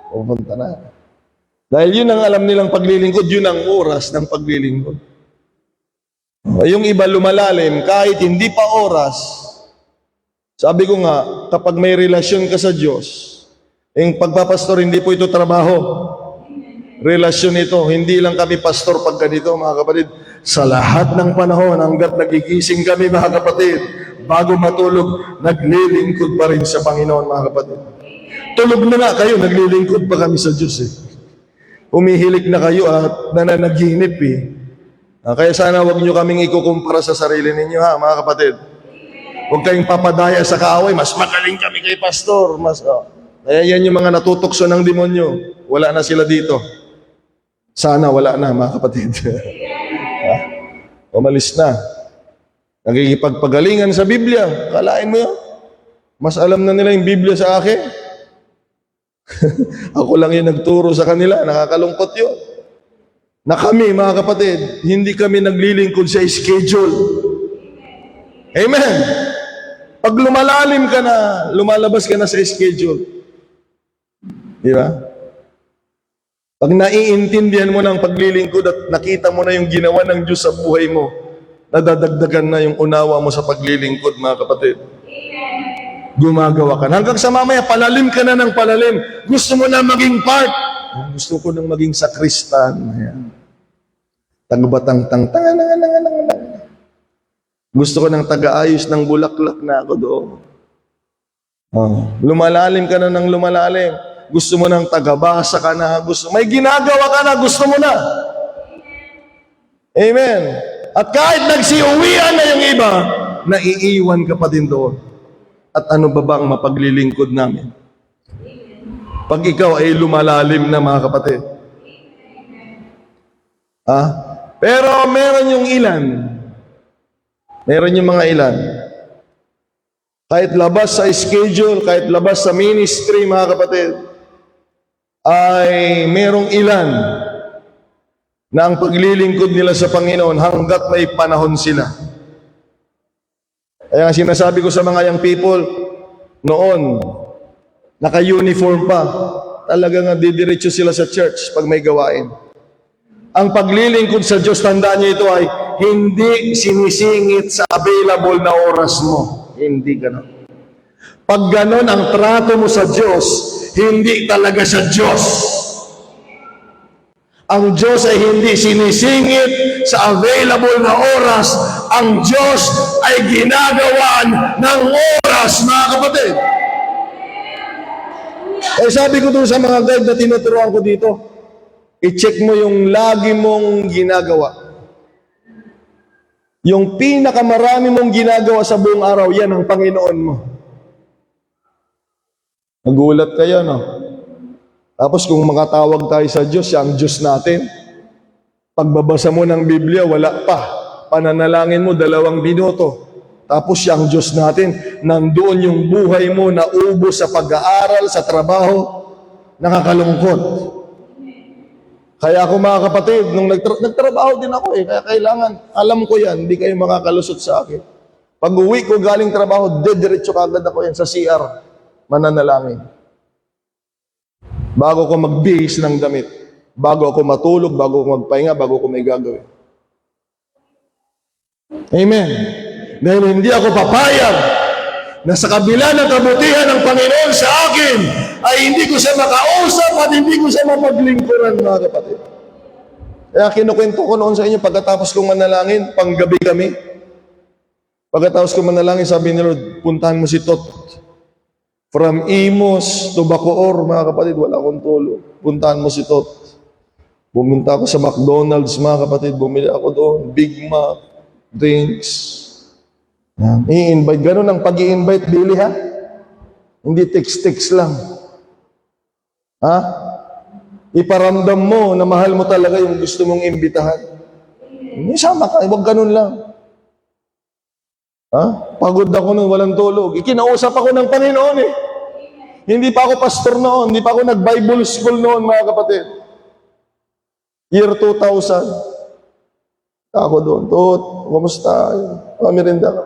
Pupunta na. Dahil yun ang alam nilang paglilingkod, yun ang oras ng paglilingkod. Yung iba lumalalim, kahit hindi pa oras, sabi ko nga, kapag may relasyon ka sa Diyos, yung pagpapastor, hindi po ito trabaho. Relasyon ito, hindi lang kami pastor pag ganito, mga kapatid. Sa lahat ng panahon, hanggat nagigising kami, mga kapatid, bago matulog, naglilingkod pa rin sa Panginoon, mga kapatid. Tulog na nga kayo, naglilingkod pa kami sa Diyos eh. Umihilik na kayo at nananaginip eh. Kaya sana wag nyo kaming ikukumpara sa sarili ninyo ha, mga kapatid. Huwag kayong papadaya sa kaaway, mas magaling kami kay pastor. Kaya yan yung mga natutokso ng demonyo. Wala na sila dito. Sana wala na, mga kapatid. Umalis na. Nagkikipagpagalingan sa Biblia. Kalain mo yan. Mas alam na nila yung Biblia sa akin. Ako lang yung nagturo sa kanila, nakakalungkot yun. Na kami, mga kapatid, hindi kami naglilingkod sa schedule. Amen. Pag lumalalim ka na, lumalabas ka na sa schedule. Di ba? Pag naiintindihan mo ng paglilingkod at nakita mo na yung ginawa ng Diyos sa buhay mo, nadadagdagan na yung unawa mo sa paglilingkod, mga kapatid. Gumagawa ka. Hanggang sa mamaya, palalim ka na ng palalim. Gusto mo na maging part. Gusto ko nang maging sakristan. Ayan. Tagbatang-tang. Gusto ko ng taga-ayos ng bulaklak na ako doon. Lumalalim ka na ng lumalalim. Gusto mo ng tagabasa ka na. May ginagawa ka na. Gusto mo na. Amen. At kahit nagsiuwian na yung iba, naiiwan ka pa din doon. At ano ba bang mapaglilingkod namin? Pag ikaw ay lumalalim na, mga kapatid. Pero meron yung ilan. Meron yung mga ilan. Kahit labas sa schedule, kahit labas sa ministry, mga kapatid, ay merong ilan na ang paglilingkod nila sa Panginoon hanggat may panahon sila. Kaya sinasabi ko sa mga young people, noon, naka-uniform pa, talagang didiretso sila sa church pag may gawain. Ang paglilingkod sa Diyos, tandaan niyo ito, ay hindi sinisingit sa available na oras mo. Hindi ganon. Pag ganon ang trato mo sa Diyos, hindi talaga sa Diyos. Ang Diyos ay hindi sinisingit sa available na oras. Ang Diyos ay ginagawan ng oras, mga kapatid. Sabi ko doon sa mga guide na tinuturuan ko dito, i-check mo yung lagi mong ginagawa. Yung pinakamarami mong ginagawa sa buong araw, yan ang Panginoon mo. Nagulat kayo, no? Tapos kung makatawag tayo sa Diyos, siya ang Diyos natin. Pagbabasa mo ng Biblia, wala pa. Pananalangin mo, 2 minuto. Tapos siya ang Diyos natin. Nandoon yung buhay mo na ubos sa pag-aaral, sa trabaho. Nakakalungkot. Kaya ako, mga kapatid, nung nagtrabaho din ako kaya kailangan, alam ko yan, hindi kayo makakalusot sa akin. Pag uwi ko galing trabaho, diretso kagad ako yan sa CR. Mananalangin. Bago ko magbihis ng damit, bago ako matulog, bago ako magpahinga, bago ako may gagawin. Amen. Dahil hindi ako papayag na sa kabila ng kabutihan ng Panginoon sa akin, ay hindi ko siya makausap at hindi ko siya mapaglingkuran, mga kapatid. Kaya kinukwento ko noon sa inyo, pagkatapos kong manalangin, panggabi kami. Pagkatapos kong manalangin, sabi ni Lord, puntahan mo si Tot. From Imos to Bacoor, mga kapatid, wala akong tulog. Puntahan mo si Tot. Pumunta ako sa McDonald's, mga kapatid. Bumili ako doon. Big Mac, drinks. I-invite. Ganun ang pag-i-invite, Billy, ha? Hindi text-text lang. Ha? Iparamdam mo na mahal mo talaga yung gusto mong imbitahan. Isama ka. Huwag ganun lang. Pagod ako noon, walang tulog. Ikinausap ako ng Panginoon eh. Hindi pa ako pastor noon, hindi pa ako nag-Bible school noon, mga kapatid. Year 2000. Ako doon, Tot, kumusta? Merinda ka.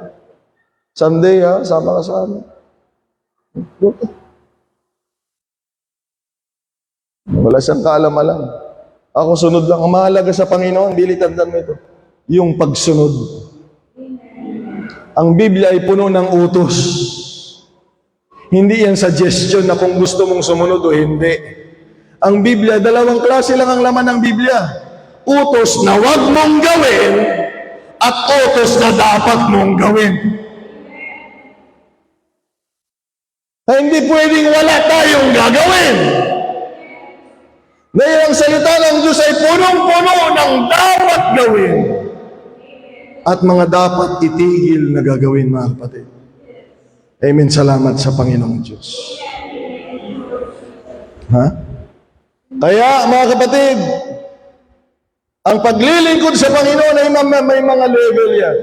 Sunday, sama ka sa amin. Wala siyang kaalam-alam. Ako sunod lang. Ang mahalaga sa Panginoon, Billy, tandaan mo ito, yung pagsunod. Ang Biblia ay puno ng utos. Hindi yan suggestion na kung gusto mong sumunod o hindi. Ang Biblia, 2 klase lang ang laman ng Biblia. Utos na wag mong gawin at utos na dapat mong gawin. Hindi pwedeng wala tayong gagawin. Dahil ang salita ng Diyos ay punong-puno ng dapat gawin. At mga dapat itigil na gagawin, mga kapatid. Amen. Salamat sa Panginoong Diyos. Kaya, mga kapatid, ang paglilingkod sa Panginoon ay may mga level yan.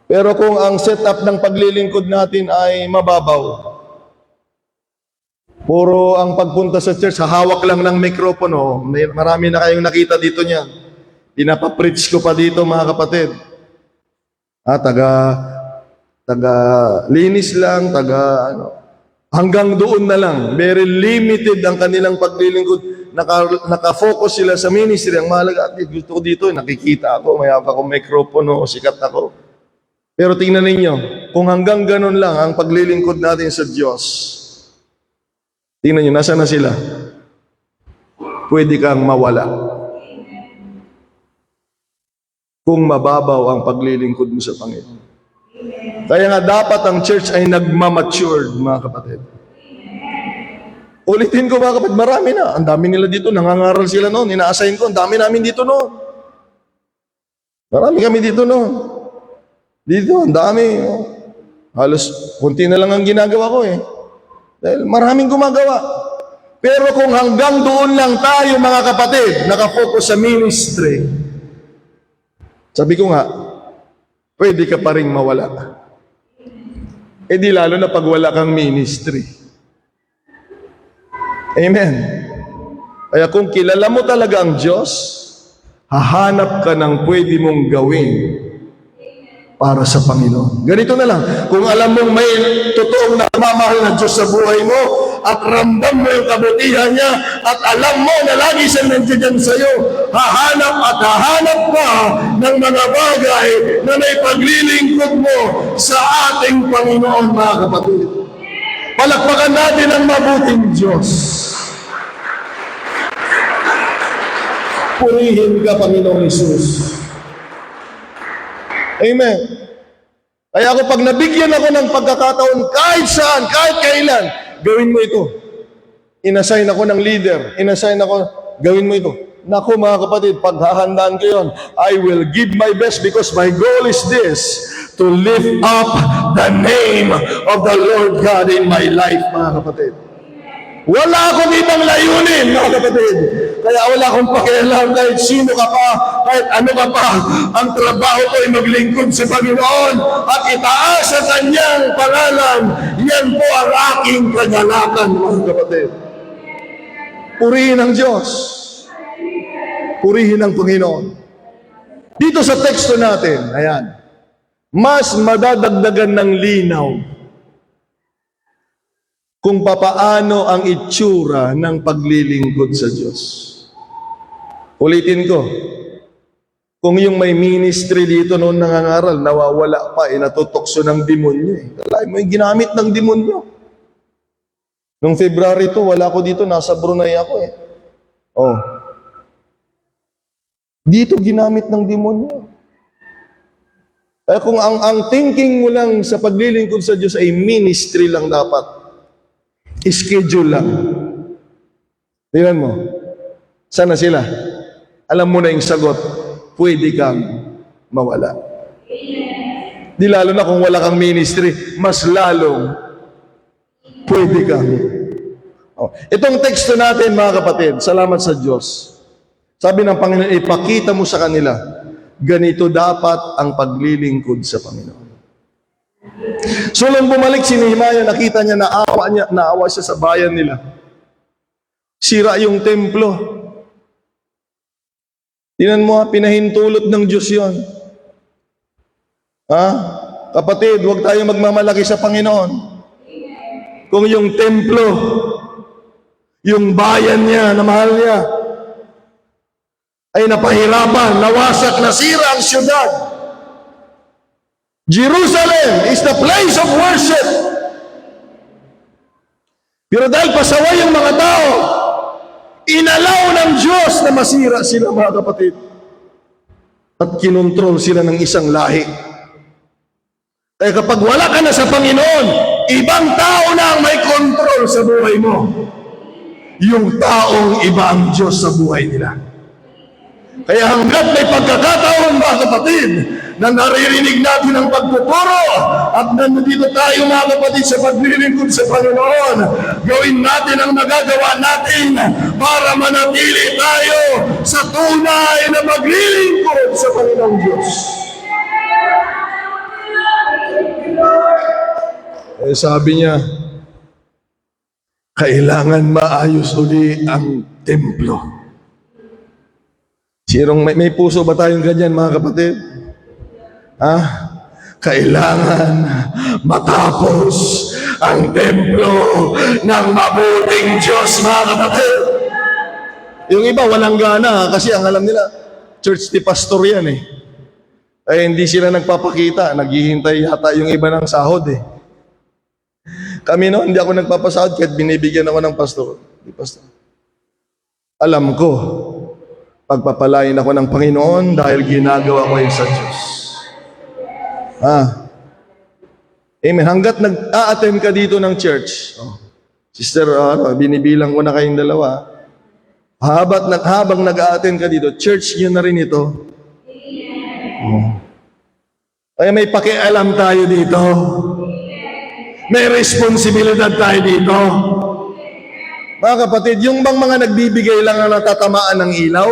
Pero kung ang setup ng paglilingkod natin ay mababaw, Puro ang pagpunta sa church, hahawak lang ng mikropono. Marami na kayong nakita dito niyan. Pinapapreach ko pa dito, mga kapatid. Taga linis lang, hanggang doon na lang. Very limited ang kanilang paglilingkod. Nakafocus sila sa ministry. Ang mahalaga, at gusto ko dito, nakikita ako, may hawak akong mikropono, sikat ako. Pero tingnan ninyo, kung hanggang ganun lang ang paglilingkod natin sa Diyos, tingnan nyo, nasa na sila? Pwede kang mawala. Kung mababaw ang paglilingkod mo sa Panginoon. Kaya nga dapat ang church ay nagmamatured, mga kapatid. Ulitin ko, mga kapatid, marami na. Ang dami nila dito, nangangaral sila noon. Ina-assign ko, ang dami namin dito noon. Marami kami dito noon. Dito, ang dami. Halos, kunti na lang ang ginagawa ko eh. Dahil maraming gumagawa. Pero kung hanggang doon lang tayo, mga kapatid, nakafocus sa ministry, sabi ko nga, pwede ka pa rin mawala. Eh di lalo na pag wala kang ministry. Amen. Kaya kung kilala mo talaga ang Diyos, hahanap ka ng pwede mong gawin para sa Panginoon. Ganito na lang. Kung alam mong may totoong nagmamahal na Diyos sa buhay mo, at ramdam mo yung kabutihan niya, at alam mo na lagi siyang nandiyan sa'yo, hahanap at hahanap ka ng mga bagay na may paglilingkod mo sa ating Panginoon, mga kapatid. Palakpakan natin ang mabuting Diyos. Purihin ka, Panginoong Hesus. Amen. Kaya ako pag nabigyan ako ng pagkakataon kahit saan, kahit kailan, gawin mo ito. Inassign ako ng leader. Inassign ako, gawin mo ito. Naku mga kapatid, paghahandaan ko yun, I will give my best because my goal is this, to lift up the name of the Lord God in my life, mga kapatid. Wala akong ibang layunin, mga kapatid. Kaya wala akong pakialam kahit sino ka pa, kahit ano ka pa. Ang trabaho ko ay maglingkod sa Panginoon at itaas sa Kanyang pangalan. Yan po ang aking kagalakan, mga kapatid. Purihin ang Diyos. Purihin ang Panginoon. Dito sa teksto natin, ayan, mas madadagdagan ng linaw kung papaano ang itsura ng paglilingkod sa Diyos. Ulitin ko, kung yung may ministry dito noon nangangaral, nawawala pa, natutokso ng demonyo. Kalahin mo yung ginamit ng demonyo. Nung February 2, wala ko dito, nasa Brunei ako eh. Oh. Dito ginamit ng demonyo. Eh kung ang thinking mo lang sa paglilingkod sa Diyos ay ministry lang dapat, schedule lang. Tingnan mo. Sana sila? Alam mo na yung sagot. Pwede kang mawala. Di lalo na kung wala kang ministry, mas lalong pwede kang. Oh. Itong teksto natin, mga kapatid, salamat sa Diyos. Sabi ng Panginoon, ipakita mo sa kanila, ganito dapat ang paglilingkod sa Panginoon. So nung bumalik si Nehemiah, nakita niya, naawa siya sa bayan nila. Sira yung templo. Tingnan mo, pinahintulot ng Diyos yon. Ha? Kapatid, huwag tayo magmamalaki sa Panginoon. Kung yung templo, yung bayan niya, na mahal niya, ay napahirapan, nawasak, nasira ang syudad. Jerusalem is the place of worship. Pero dahil pasaway ang mga tao, inalaw ng Diyos na masira sila, mga kapatid. At kinontrol sila ng isang lahi. Kaya kapag wala ka na sa Panginoon, ibang tao na ang may control sa buhay mo. Yung taong iba ang Diyos sa buhay nila. Kaya hanggat may pagkakataon, mga kapatid, na naririnig natin ang pagpupuro at nandito tayo, mga kapatid, sa paglilingkod sa Panginoon, gawin natin ang magagawa natin para manatili tayo sa tunay na maglilingkod sa Panginoong Diyos. Sabi niya, kailangan maayos uli ang templo. May puso ba tayong ganyan, mga kapatid? Ha? Kailangan matapos ang templo ng mabuting Diyos, mga kapatid. Yung iba walang gana kasi ang alam nila, church ni pastor yan eh. Ay hindi sila nagpapakita, naghihintay yata yung iba ng sahod eh. Kami no, hindi ako nagpapasahod kahit binibigyan ako ng pastor. Pastor. Alam ko, pagpapalain ako ng Panginoon dahil ginagawa ko yun sa Diyos. Amen. Hanggat nag-a-attend ka dito ng church, sister, binibilang ko na kayong dalawa. Habang nag-a-attend ka dito, church yun na rin ito. Ay may pakialam tayo dito. May responsibilidad tayo dito. Mga kapatid, yung bang mga nagbibigay lang ang natatamaan ng ilaw?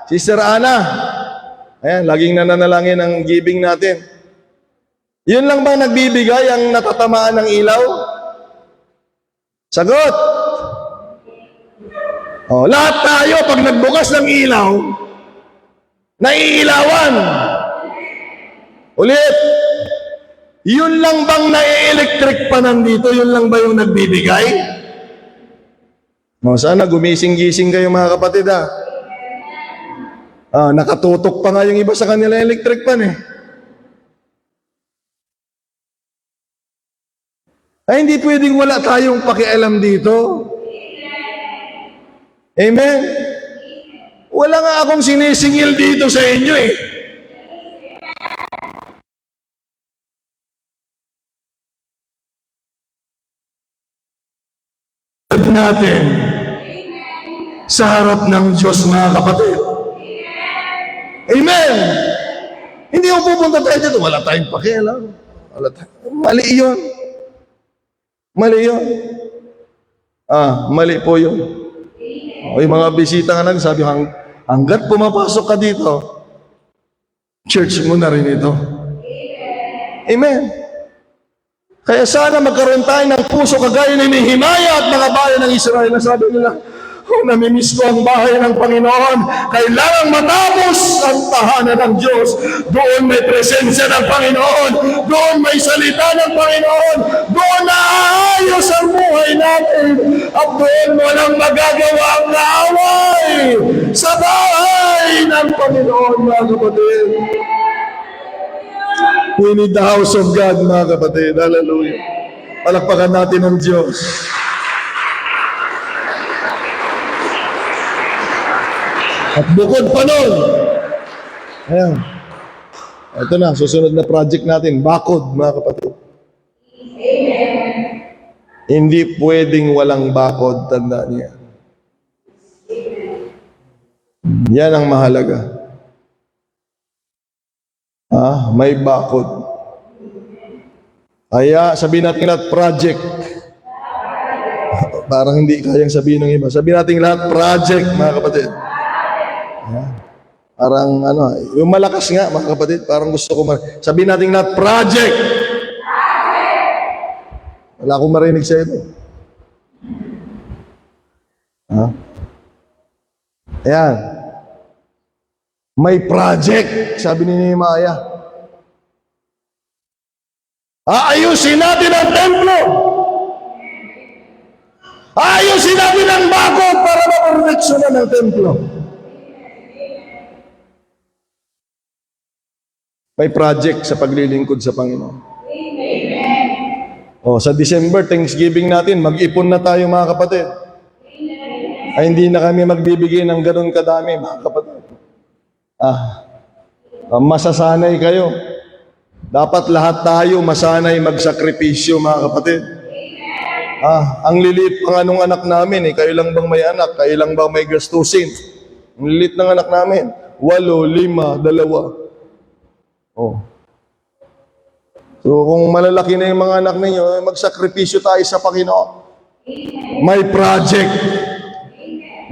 Sister Ana, ayan, laging nananalangin ang giving natin. Yun lang bang nagbibigay ang natatamaan ng ilaw? Sagot! Lahat tayo pag nagbukas ng ilaw, naiilawan. Ulit, yun lang bang nai-electric pa nandito? Yun lang ba yung nagbibigay? Sana gumising-gising kayo, mga kapatid nakatutok pa nga yung iba sa kanila electric pan eh. Ay hindi pwedeng wala tayong pakialam dito. Amen? Wala nga akong sinisingil dito sa inyo eh. Natin sa harap ng Diyos, mga kapatid. Amen. Hindi ako pupunta tayo dito, wala tayong pakialam. Mali yun. Mali yun. Mali po yun. Yung mga bisita nga nagsabi, hanggat pumapasok ka dito, church mo na rin ito. Amen. Kaya sana magkaroon tayo ng puso kagaya ni Nehemia at mga bayan ng Israel na sabi nila, namimiss ko ang bahay ng Panginoon. Kailangang matapos ang tahanan ng Diyos. Doon may presensya ng Panginoon. Doon may salita ng Panginoon. Doon naayos ang buhay natin. At doon walang magagawa ang kaaway sa bahay ng Panginoon, mga kapatid. We need the house of God, mga kapatid. Hallelujah. Palakpakan natin ang Diyos. At bukod pa nun, ayan, ito na, susunod na project natin, bakod, mga kapatid. Amen. Hindi pwedeng walang bakod, tandaan niya. Yan ang mahalaga. May bakod. Kaya sabihin natin lahat project. Parang hindi kayang sabihin ng iba. Sabihin natin lahat project, mga kapatid. Parang yung malakas nga, mga kapatid, parang gusto ko sabihin natin lahat project. Wala akong marinig sa ito. Ayan. May project, sabi ni Nehemia. Aayusin natin ang templo. Aayusin natin ang bakod para maproteksyonan ng templo. May project sa paglilingkod sa Panginoon. Amen. Sa December, Thanksgiving natin, mag-ipon na tayo, mga kapatid. Ay hindi na kami magbibigay ng ganun kadami, mga kapatid. Masasanay kayo. Dapat lahat tayo masanay magsakripisyo, mga kapatid. Ang lilit pang anong anak namin, kayo lang bang may anak? Kayo lang bang may gastusin? Ang lilit ng anak namin, 8, 5, 2. So kung malalaki na yung mga anak ninyo, magsakripisyo tayo sa Panginoon. May project.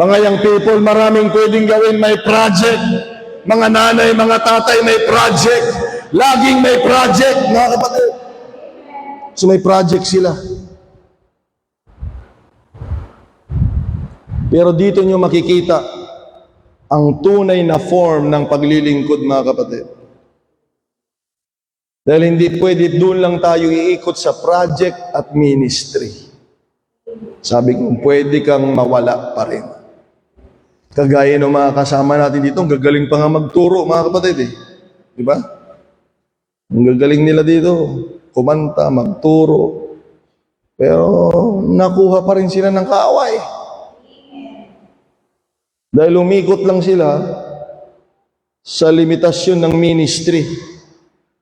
Mga young people, maraming pwedeng gawin, may project. Mga nanay, mga tatay, may project. Laging may project, mga kapatid. So may project sila. Pero dito nyo makikita ang tunay na form ng paglilingkod, mga kapatid. Dahil hindi pwede doon lang tayo iikot sa project at ministry. Sabi ko, pwede kang mawala pa rin. Kagaya ng mga kasama natin dito, ang gagaling pa nga magturo, mga kapatid eh. Di ba? Ang gagaling nila dito, kumanta, magturo. Pero nakuha pa rin sila ng kaaway. Dahil umikot lang sila sa limitasyon ng ministry.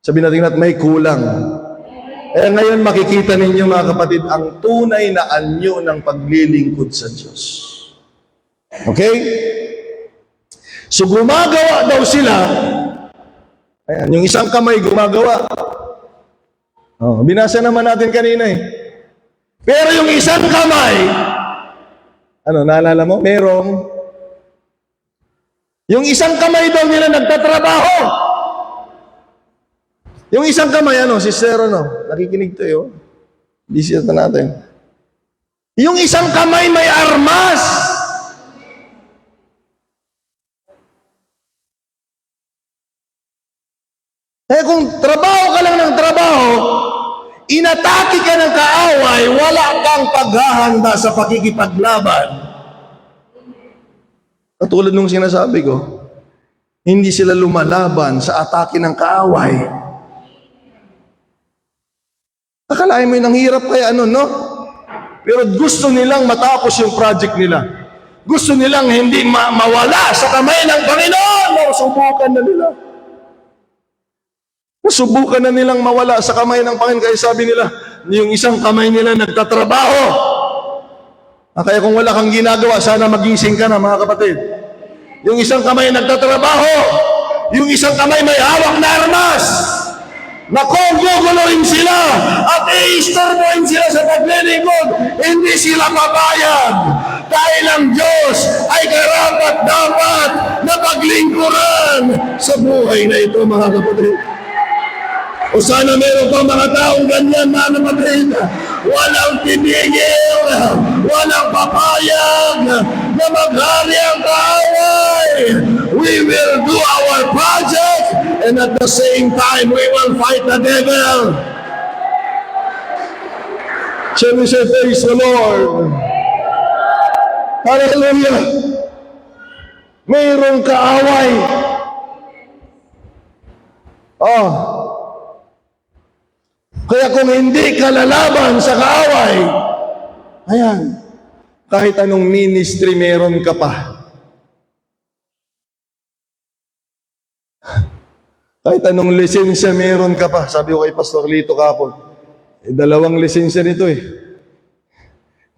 Sabi natin at may kulang. Eh ngayon makikita ninyo, mga kapatid, ang tunay na anyo ng paglilingkod sa Diyos. Okay? So gumagawa daw sila. Ayan, yung isang kamay gumagawa. Oh, binasa naman natin kanina eh. Pero yung isang kamay, ano, naalala mo? Yung isang kamay daw nila nagtatrabaho. Yung isang kamay, sister, nakikinig tayo. Bisita natin. Yung isang kamay may armas. Eh kung trabaho ka lang ng trabaho, inatake ka ng kaaway, wala kang paghahanda sa pakikipaglaban. Katulad nung sinasabi ko, hindi sila lumalaban sa atake ng kaaway. Akalain mo yung hirap kaya no? Pero gusto nilang matapos yung project nila. Gusto nilang hindi mawala sa kamay ng Panginoon. Subukan na nila. Subukan na nilang mawala sa kamay ng Panginoon. Kaya sabi nila, yung isang kamay nila nagtatrabaho. Kaya kung wala kang ginagawa, sana magising ka na, mga kapatid. Yung isang kamay nagtatrabaho, yung isang kamay may hawak na armas. Naku, guguluhin sila at i-istorbohin sila sa paglilingkod. Hindi sila papayag. Dahil ang Diyos ay karapat-dapat na paglingkuran sa buhay na ito, mga kapatid. O sana meron pang mga taong ganyan, mga kapatid. Walang tinigil, walang papayag na maghari ang kaaway. We will do our project and at the same time we will fight the devil. Shall we say praise the Lord? Hallelujah! Mayroong kaaway. Kaya kung hindi ka lalaban sa kaaway, ayan, kahit anong ministry meron ka pa. Kahit anong lisensya meron ka pa. Sabi ko kay Pastor Lito kapon, 2 lisensya nito eh.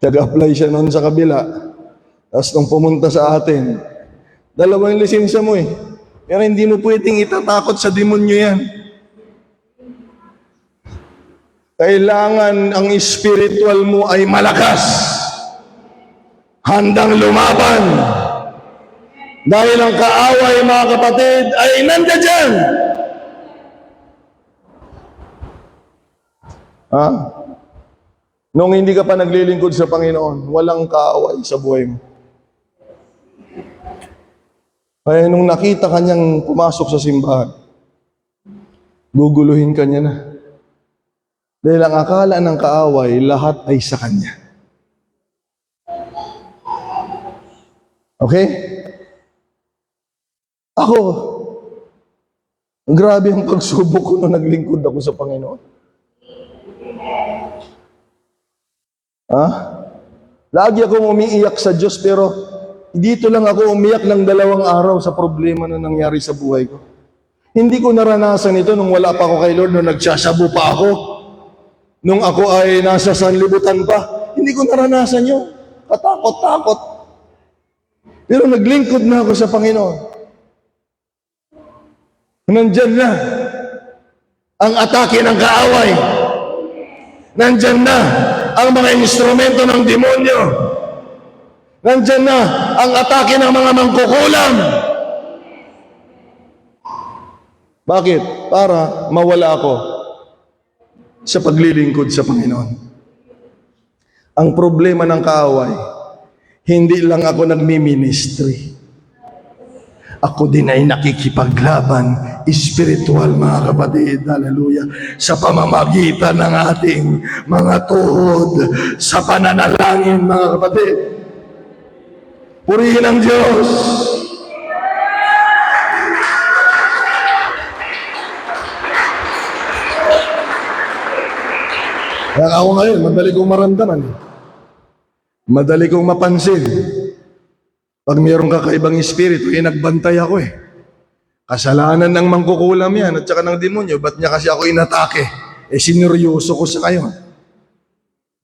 Nag-apply siya noon sa kabila. Tapos nung pumunta sa atin, 2 lisensya mo eh. Pero hindi mo pwedeng itatakot sa demonyo yan. Kailangan ang spiritual mo ay malakas. Handang lumaban. Dahil ang kaaway, mga kapatid, ay nandiyan dyan. Nung hindi ka pa naglilingkod sa Panginoon, walang kaaway sa buhay mo. Kaya nung nakita kanyang pumasok sa simbahan, guguluhin ka niya na. Dahil ang akala ng kaaway, lahat ay sa kanya. Okay? Ako, grabe ang pagsubok ko nung naglingkod ako sa Panginoon. Lagi akong umiiyak sa Diyos, pero dito lang ako umiyak ng 2 araw sa problema na nangyari sa buhay ko. Hindi ko naranasan ito nung wala pa ako kay Lord, nung nagsasabu pa ako. Nung ako ay nasa sanlibutan pa, hindi ko naranasan yun. Katakot-takot. Pero naglingkod na ako sa Panginoon. Nandyan na ang atake ng kaaway. Nandyan na ang mga instrumento ng demonyo. Nandyan na ang atake ng mga mangkukulam. Bakit? Para mawala ako. sa paglilingkod sa Panginoon. Ang problema ng kaaway, hindi lang ako nagmi-ministry. Ako din ay nakikipaglaban, espiritual mga kapatid, hallelujah, sa pamamagitan ng ating mga tuhod, sa pananalangin mga kapatid. Purihin ang Diyos. Kaya ako ngayon, madali kong maramdaman. Madali kong mapansin. Pag mayroong kakaibang espiritu, nagbantay ako eh. Kasalanan ng mangkukulam yan at saka ng demonyo, ba't niya kasi ako inatake? Sineryoso ko sa kayo.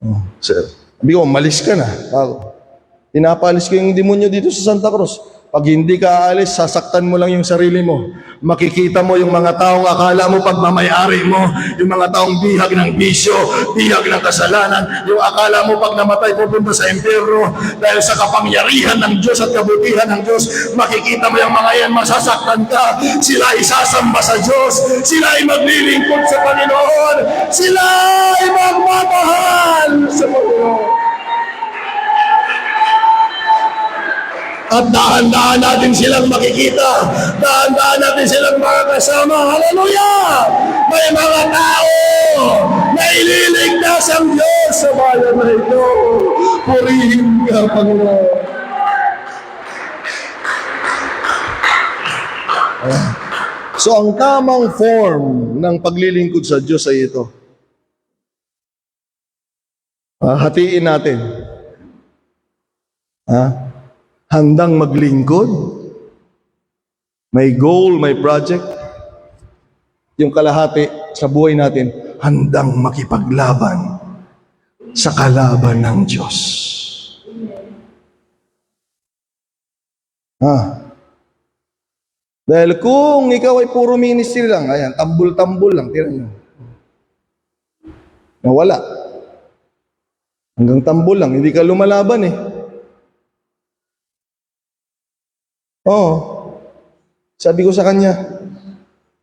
Oh, sir, sabi ko, malis ka na. Pinapalis ko yung demonyo dito sa Santa Cruz. Pag hindi ka aalis, sasaktan mo lang yung sarili mo. Makikita mo yung mga taong akala mo pagmamayari mo, yung mga taong bihag ng bisyo, bihag ng kasalanan, yung akala mo pag namatay pupunta sa impyerno dahil sa kapangyarihan ng Diyos at kabutihan ng Diyos. Makikita mo yung mga yan, masasaktan ka. Sila ay sasamba sa Diyos. Sila ay maglilingkod sa Panginoon. Sila ay magmamahal sa Panginoon. At dahan-dahan natin silang makikita. Dahan-dahan natin silang makakasama. Hallelujah! May mga tao na ililigtas ang Diyos sa bayan na ito. Purihin ka, Panginoon. So, ang tamang form ng paglilingkod sa Diyos ay ito. Hatiin natin. Handang maglingkod, may goal, may project. Yung kalahati sa buhay natin, handang makipaglaban sa kalaban ng Diyos. Dahil kung ikaw ay puro ministry lang, ayan, tambul-tambul lang, tira nyo. Nawala. Hanggang tambul lang, hindi ka lumalaban eh. Sabi ko sa kanya,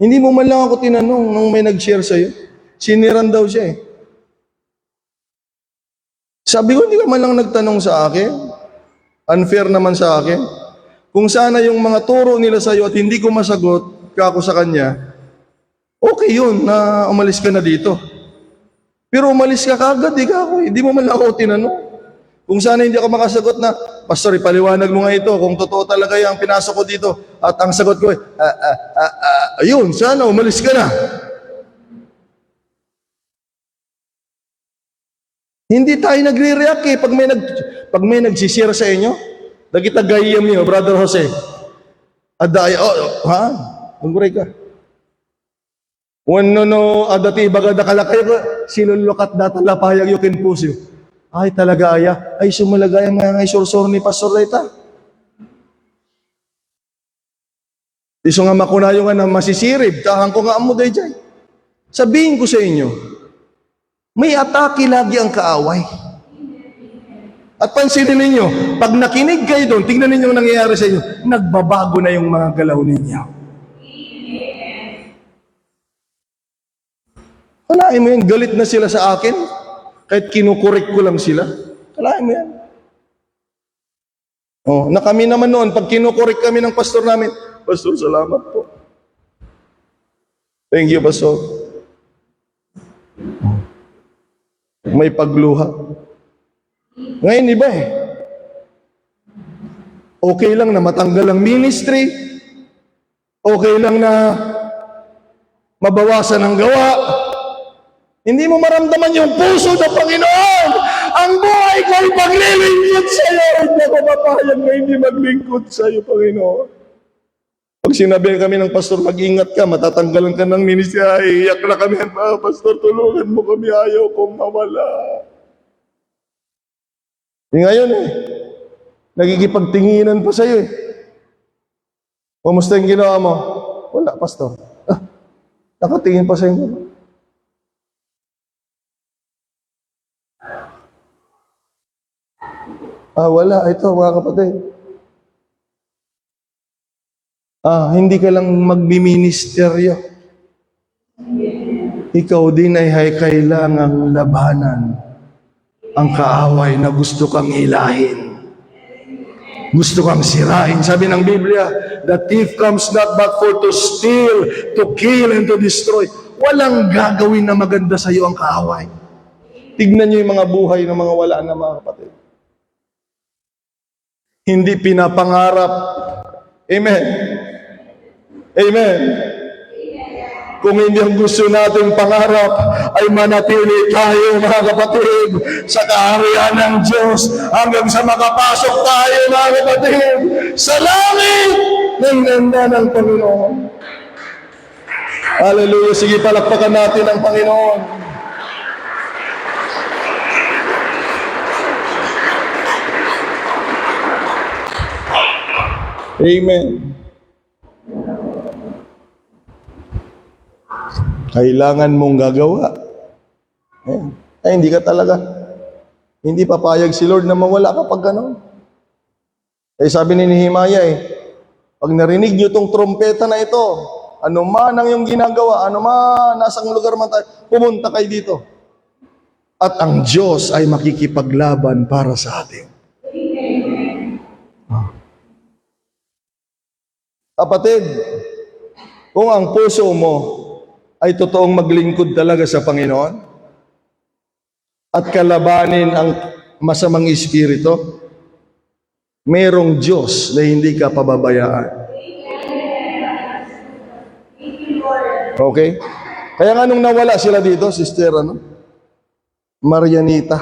hindi mo man lang ako tinanong nung may nag-share sa'yo. Siniran daw siya eh. Sabi ko, hindi ka man lang nagtanong sa akin. Unfair naman sa akin. Kung sana yung mga turo nila sa'yo at hindi ko masagot, kako sa kanya, okay yun na umalis ka na dito. Pero umalis ka kagad, hindi mo man lang ako tinanong. Kung sana hindi ako makasagot na, Pastor, ipaliwanag mo nga ito kung totoo talaga yung pinasok ko dito. At ang sagot ko ayun, sana umalis ka na. Hindi tayo nagre-react eh. Pag may nagsishare sa inyo, nagkita gayam niyo, Brother Jose. Umuray ka. No, adati bagada kalakay ko, sinulukat datalapayag yukin puso. Ay talaga aya, ay sumalagay ang mga isursor ni Pastor Reta. Iso nga makunayo nga na masisirib, tahan ko nga amo day jay. Sabihin ko sa inyo, may atake lagi ang kaaway. At pansinin ninyo, pag nakinig kayo doon, tingnan ninyo ang nangyayari sa inyo, nagbabago na yung mga galaw ninyo. Kalahin mo yan, galit na sila sa akin. Kahit kinukorek ko lang sila. Kalahin mo yan. Na kami naman noon, pag kinukorek kami ng pastor namin, Pastor, salamat po. Thank you, Pastor. May pagluha. Ngayon, iba eh. Okay lang na matanggal ang ministry. Okay lang na mabawasan ang gawa. Hindi mo maramdaman yung puso ng Panginoon. Ang buhay ko ay maglilingkod sa iyo. Hindi ako mapahayag na hindi maglingkod sa iyo, Panginoon. Pag sinabihan kami ng pastor, mag-ingat ka, matatanggalan ka ng ministry, iyak na kami, Pastor, tulungan mo kami, ayaw kong mawala. Ngayon nagigipagtinginan pa sa iyo eh. Kumusta yung ginawa mo? Wala, Pastor. Nakatingin pa sa iyo. Wala. Ito, mga kapatid. Hindi ka lang magbiministeryo. ikaw din ay kailangang labanan ang kaaway na gusto kang ilahin. Gusto kang sirain. Sabi ng Biblia, the thief comes not but for to steal, to kill, and to destroy. Walang gagawin na maganda sa iyo ang kaaway. Tignan niyo yung mga buhay ng mga wala na mga kapatid. Hindi pinapangarap. Amen. Amen. Kung hindi ang gusto nating pangarap ay manatili tayo mga kapatid sa kaharian ng Diyos hanggang sa makapasok tayo mga kapatid sa langit ng ganda ng Panginoon. Hallelujah. Sige, palakpakan natin ang Panginoon. Amen. Kailangan mong gagawa. Ay, hindi ka talaga. Hindi papayag si Lord na mawala kapag gano'n. Sabi ni Nehemiah pag narinig nyo tong trompeta na ito, ano man ang iyong ginagawa, ano man, nasang lugar man tayo, pumunta kayo dito. At ang Diyos ay makikipaglaban para sa atin. Kapatid, kung ang puso mo ay totoong maglingkod talaga sa Panginoon at kalabanin ang masamang espiritu, merong Diyos na hindi ka pababayaan. Okay? Kaya nga nung nawala sila dito, Sister Marianita,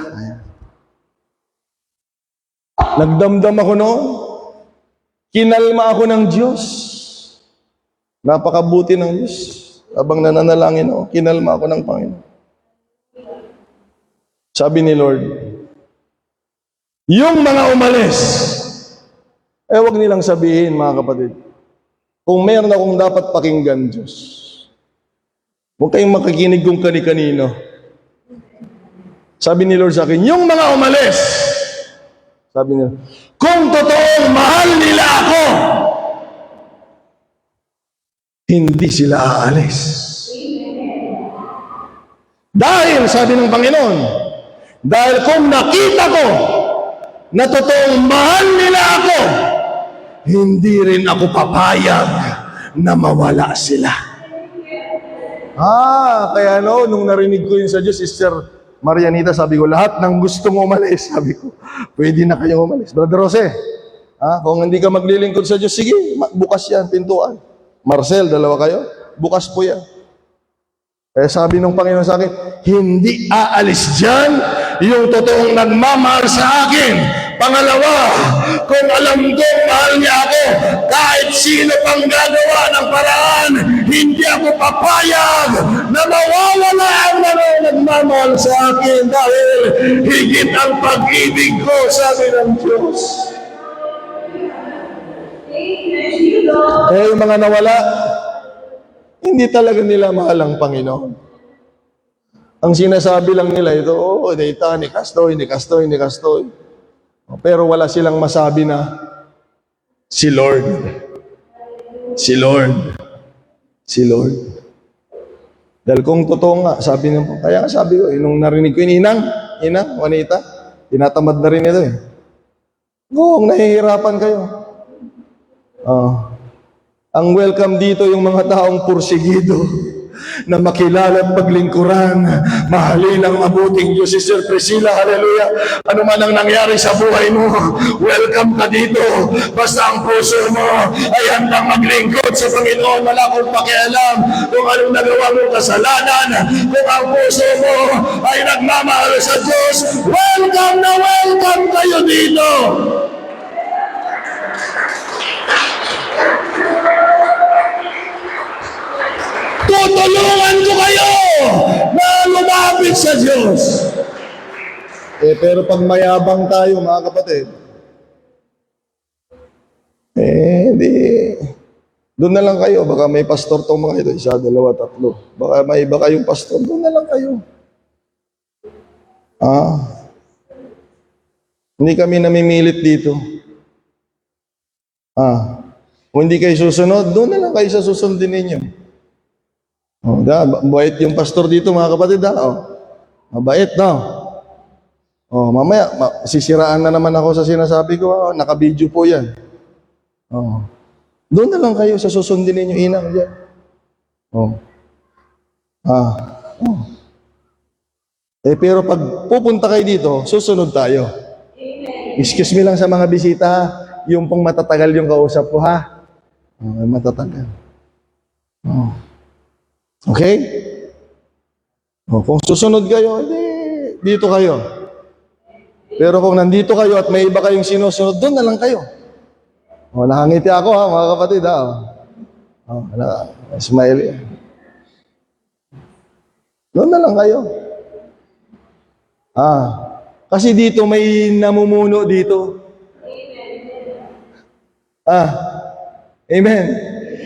nagdamdam ako noon, kinalma ako ng Diyos. Napakabuti ng Diyos. Habang nananalangin ako, kinalma ako ng Panginoon. Sabi ni Lord, yung mga umalis, wag nilang sabihin mga kapatid, kung meron akong dapat pakinggan Diyos, huwag kayong makikinig kung kani-kanino. Sabi ni Lord sa akin, yung mga umalis, sabi niya, kung totoong mahal nila ako, hindi sila aalis. Dahil, sabi ng Panginoon, dahil kung nakita ko na totoong mahal nila ako, hindi rin ako papayag na mawala sila. Kaya nung narinig ko yun sa Diyos, Sister Marianita, sabi ko, lahat ng gustong umalis, sabi ko, pwede na kayo umalis. Brother Jose, kung hindi ka maglilingkod sa Diyos, sige, bukas yan, pintuan. Marcel, dalawa kayo, bukas po yan. Kaya sabi ng Panginoon sa akin, hindi aalis dyan yung totoong nagmamahal sa akin. Pangalawa, kung alam kong mahal niya ako, kahit sino pang gagawa ng paraan, hindi ako papayag na mawawala ang nagmamahal sa akin dahil higit ang pag-ibig ko, sabi ng Diyos. Yung mga nawala, hindi talaga nila mahal ang Panginoon. Ang sinasabi lang nila ito, data, ni kastoy. Pero wala silang masabi na, si Lord. Dahil kung totoo nga, sabi niya po, kaya sabi ko, nung narinig ko Inang, Juanita, tinatamad na rin ito Kung nahihirapan kayo. Ang welcome dito yung mga taong pursigido na makilala at paglingkuran, mahalin ang mabuting Diyos. Sister Priscilla, hallelujah. Ano man ang nangyari sa buhay mo, welcome ka dito. Basta ang puso mo ay handang maglingkod sa Panginoon. Wala kong pakialam kung anong nagawa mo kasalanan. Kung ang puso mo ay nagmamahal sa Diyos, welcome na welcome kayo dito. Tutulungan ko kayo na lumapit sa Diyos. Pero pag mayabang tayo, mga kapatid, hindi. Doon na lang kayo. Baka may pastor tong mga ito. 1, 2, 3. Baka may iba kayong pastor. Doon na lang kayo. Hindi kami namimilit dito. Kung hindi kayo susunod, doon na lang kayo sa susundin ninyo. Oh, mabait yung pastor dito, mga kapatid, ha? Oh, mabait, no? Oh, mamaya, sisiraan na naman ako sa sinasabi ko, ha? Naka-video po yan. Oh. Doon na lang kayo sa susundin ninyo inang dyan. Oh. Oh. Pero pag pupunta kayo dito, susunod tayo. Excuse me lang sa mga bisita, ha? Yung pong matatagal yung kausap ko, ha? Oh, matatagal. Oh. Okay? Oh, kung susunod kayo, dito kayo. Pero kung nandito kayo at may iba kayong sinusunod, doon na lang kayo. Oh, nakangiti ako, ha, mga kapatid, ha. Oh, smile. Doon na lang kayo. Kasi dito may namumuno dito. Amen.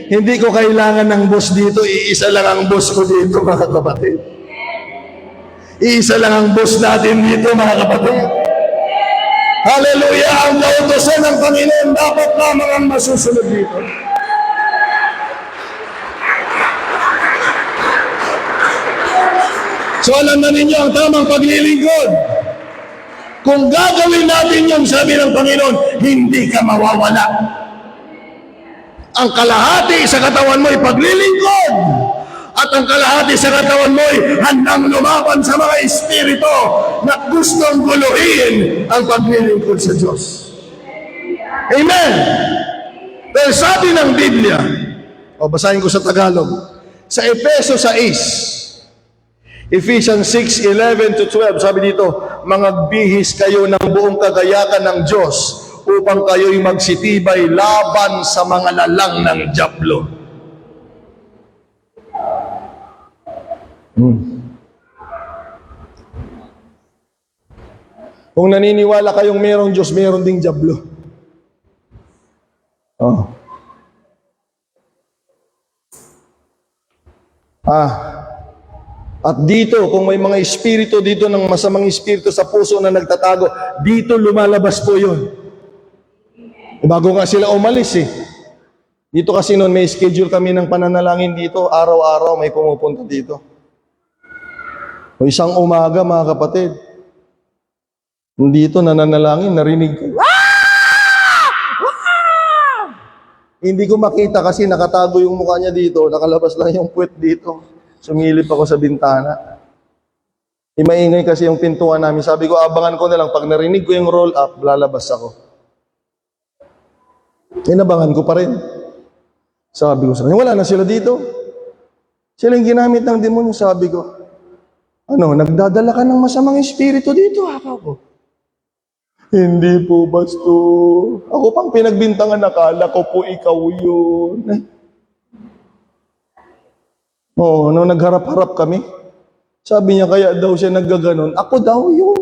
Hindi ko kailangan ng boss dito, iisa lang ang boss ko dito, mga kapatid. Iisa lang ang boss natin dito, mga kapatid. Hallelujah! Ang kautusan ng Panginoon dapat lamang ang masusunod dito. So alam na ninyo ang tamang paglilingkod. Kung gagawin natin yung sabi ng Panginoon, hindi ka mawawala. Ang kalahati sa katawan mo ay paglilingkod. At ang kalahati sa katawan mo ay handang lumaban sa mga espiritu na gustong guluhin ang paglilingkod sa Diyos. Amen! Dahil sabi ng Biblia, basahin ko sa Tagalog, sa Efeso 6, Ephesians 6:11-12, sabi dito, mangagbihis kayo ng buong kagayakan ng Diyos upang kayo'y magsitibay laban sa mga lalang ng dyablo. Kung naniniwala kayong merong Diyos, meron ding dyablo. At dito, kung may mga espiritu dito ng masamang espiritu sa puso na nagtatago, dito lumalabas po yun. Bago nga sila umalis Dito kasi noon may schedule kami ng pananalangin dito, araw-araw may pumupunta dito. O isang umaga, mga kapatid, dito nananalangin, narinig ko. Hindi ko makita kasi nakatago yung mukha niya dito, nakalabas lang yung puwet dito. Sumilip ako sa bintana. Maingay kasi yung pintuan namin. Sabi ko, abangan ko na lang. Pag narinig ko yung roll up, lalabas ako. Inabangan ko pa rin. Sabi ko sa kanya, wala na sila dito. Sila yung ginamit ng demonyo. Sabi ko, nagdadala ka ng masamang espiritu dito, ako. Hindi po, Pastor. Ako pang pinagbintangan, nakala ko po ikaw yun. Nung nagharap-harap kami, sabi niya kaya daw siya naggaganon, ako daw yun.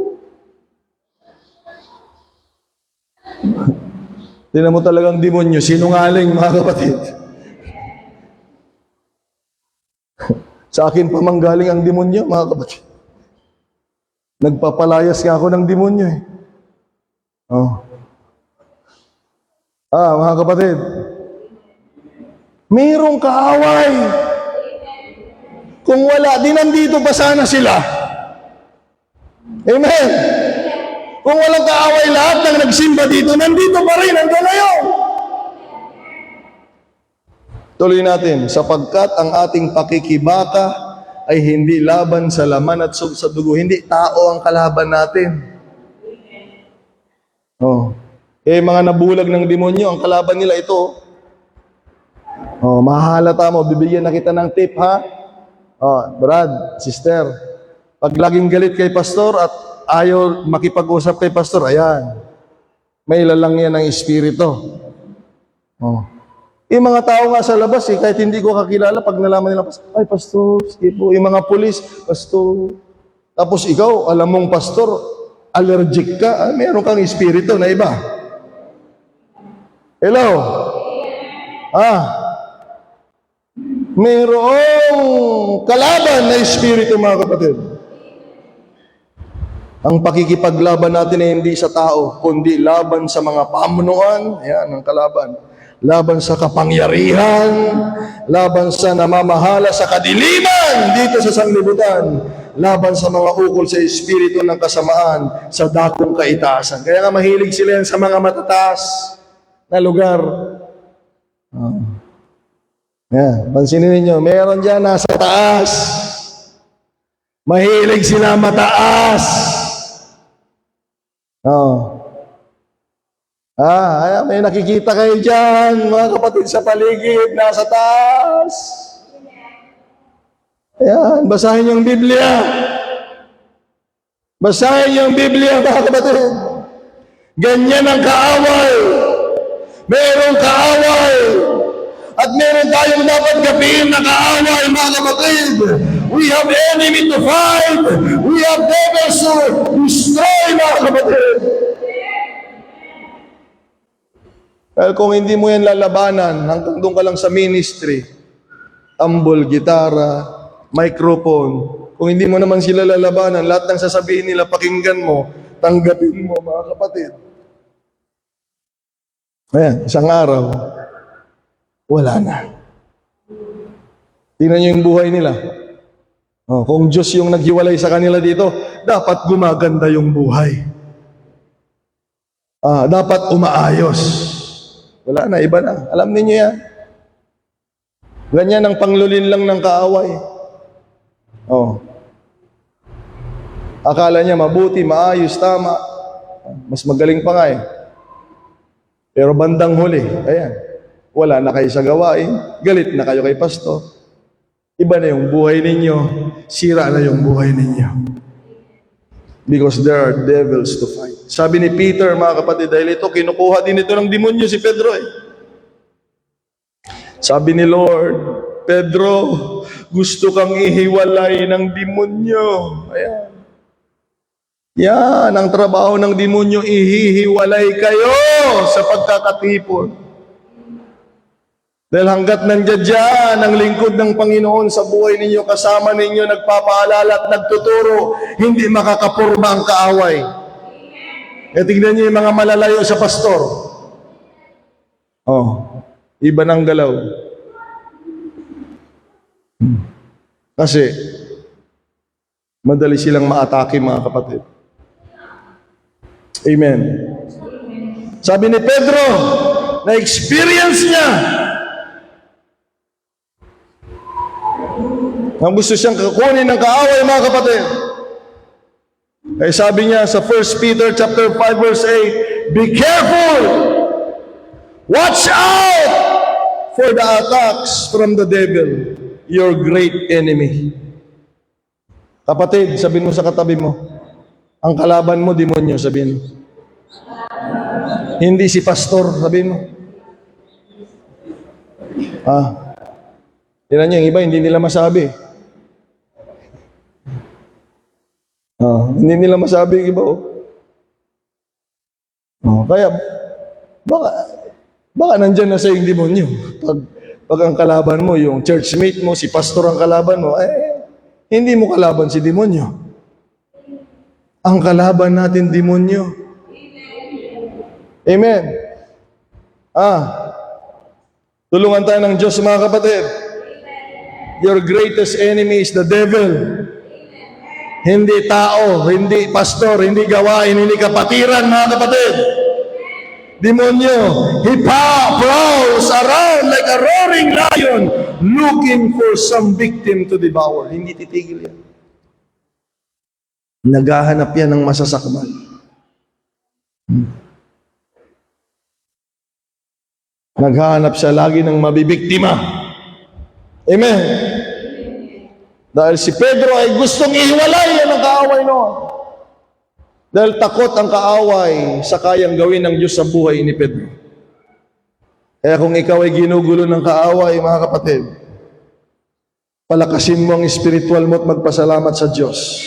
Tingnan mo talagang demonyo, sinungaling, mga kapatid. Sa akin pa manggaling ang demonyo, mga kapatid. Nagpapalayas nga ako ng demonyo mga kapatid. Mayroong kaaway. Kung wala, di nandito pa sana sila. Amen. Kung walang kaaway, lahat ng nagsimba dito, nandito pa rin, nandito na yun. Tuloy natin, sapagkat ang ating pakikibaka ay hindi laban sa laman at sa dugo. Hindi tao ang kalaban natin. Mga nabulag ng demonyo, ang kalaban nila ito. Mahalata mo, bibigyan na kita ng tip, ha? Brad, sister, pag laging galit kay pastor at ayaw makipag-usap kay pastor, ayan, may lalang yan ng espiritu. Yung mga tao nga sa labas, kahit hindi ko kakilala, pag nalaman nila, ay pastor, sige po. Yung mga pulis, pastor. Tapos ikaw, alam mong pastor, allergic ka, meron kang espiritu na iba. Hello? Mayroong kalaban na espiritu, mga kapatid. Ang pakikipaglaban natin ay hindi sa tao, kundi laban sa mga pamunuan. Ayan, ang kalaban. laban sa kapangyarihan, laban sa namamahala sa kadiliman dito sa sanglibutan, laban sa mga ukol sa espiritu ng kasamaan sa dakong kaitaasan. Kaya nga mahilig sila yan sa mga matataas na lugar. Pansinin ninyo, meron dyan nasa taas. Mahilig sila mataas. May nakikita kayo dyan, mga kapatid sa paligid, nasa taas. Ayan, basahin yung Biblia. Basahin yung Biblia, mga kapatid. Ganyan ang kaaway. Merong kaaway. At meron tayong dapat gapiin na kaaway, mga kapatid. We have enemy to fight. We have devils to destroy, mga kapatid. Well, kung hindi mo yan lalabanan, hanggang doon ka lang sa ministry, tambol, gitara, microphone, kung hindi mo naman sila lalabanan, lahat ng sasabihin nila, pakinggan mo, tanggapin mo, mga kapatid. Ayan, isang araw, wala na. Tingnan nyo yung buhay nila. Kung Diyos yung naghiwalay sa kanila dito, dapat gumaganda yung buhay. Dapat umaayos. Wala na, iba na. Alam niyo yan. Ganyan ang panglulin lang ng kaaway. Akala niya mabuti, maayos, tama. Mas magaling pa nga eh. Pero bandang huli, ayan, wala na kayo sa gawain, galit na kayo kay pastor. Iba na yung buhay ninyo, sira na yung buhay ninyo. Because there are devils to fight. Sabi ni Peter, mga kapatid, dahil ito, kinukuha din ito ng demonyo si Pedro eh. Sabi ni Lord, Pedro, gusto kang ihiwalay ng demonyo. Ayan. Yan, ang trabaho ng demonyo, ihihiwalay kayo sa pagkakatipon. Dahil hanggat nandiyan dyan ang lingkod ng Panginoon sa buhay ninyo, kasama ninyo, nagpapaalala at nagtuturo, hindi makakapurma ang kaaway. Tingnan niyo yung mga malalayo sa pastor. Iba ng galaw. Kasi, madali silang maatake, mga kapatid. Amen. Sabi ni Pedro, na-experience niya ang gusto siyang kukunin ng kaaway, mga kapatid. Kaya sabi niya sa 1 Peter chapter 5 verse 8, be careful! Watch out for the attacks from the devil, your great enemy. Kapatid, sabihin mo sa katabi mo, ang kalaban mo, demonyo, sabihin mo. Hindi si pastor, sabihin mo. Tingnan niyo, yung iba, hindi nila masabi. Hindi nila masabi yung iba. Kaya, baka nandyan na sa yung demonyo. Pag ang kalaban mo, yung churchmate mo, si pastor ang kalaban mo, hindi mo kalaban si demonyo. Ang kalaban natin, demonyo. Amen. Tulungan tayo ng Diyos, mga kapatid. Your greatest enemy is the devil. Hindi tao, hindi pastor, hindi gawain, hindi kapatiran, mga kapatid. Demonyo, he prowls around like a roaring lion looking for some victim to devour. Hindi titigil yan. Naghahanap yan ng masasakmal. Naghahanap siya lagi ng mabibiktima. Amen. Dahil si Pedro ay gustong ihiwalay yan ang kaaway noon. Dahil takot ang kaaway sa kayang gawin ng Diyos sa buhay ni Pedro. Kaya kung ikaw ay ginugulo ng kaaway, mga kapatid, palakasin mo ang spiritual mo at magpasalamat sa Diyos.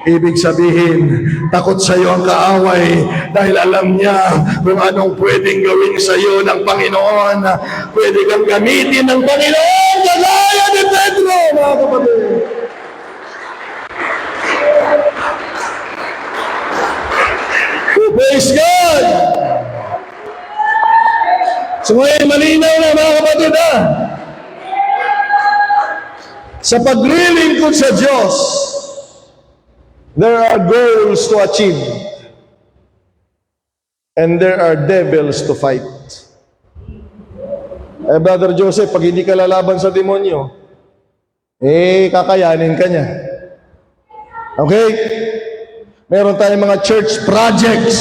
Ibig sabihin, takot sa iyo ang kaaway dahil alam niya kung anong pwedeng gawin sa iyo ng Panginoon. Pwede kang gamitin ng Panginoon kagaya ni Pedro, mga kapatid. Praise God! So ngayon, malinaw na mga kapatid sa paglilingkod sa Diyos, there are goals to achieve. And there are devils to fight. Brother Joseph, pag hindi ka lalaban sa demonyo, kakayanin ka niya. Okay? Meron tayong mga church projects.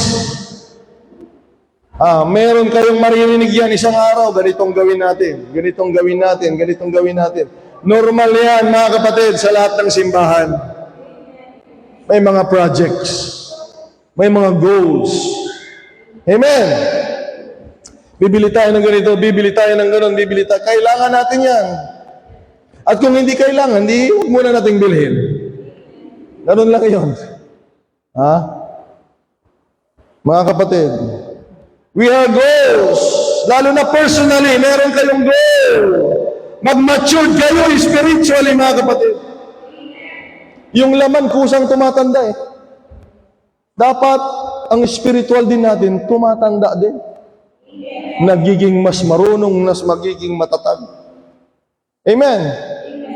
Meron kayong maririnig yan isang araw, ganitong gawin natin, ganitong gawin natin, ganitong gawin natin. Normal yan, mga kapatid, sa lahat ng simbahan. May mga projects. May mga goals. Amen. Bibili tayo ng ganito, bibili tayo ng gano'n, bibili tayo. Kailangan natin yan. At kung hindi kailangan, huwag muna nating bilhin. Ganun lang yun. Mga kapatid, we have goals. Lalo na personally, meron kayong goal. Mag-mature kayo spiritually, mga kapatid. Yung laman kusang tumatanda Dapat ang spiritual din natin tumatanda din. Nagiging mas marunong, mas magiging matatag. Amen.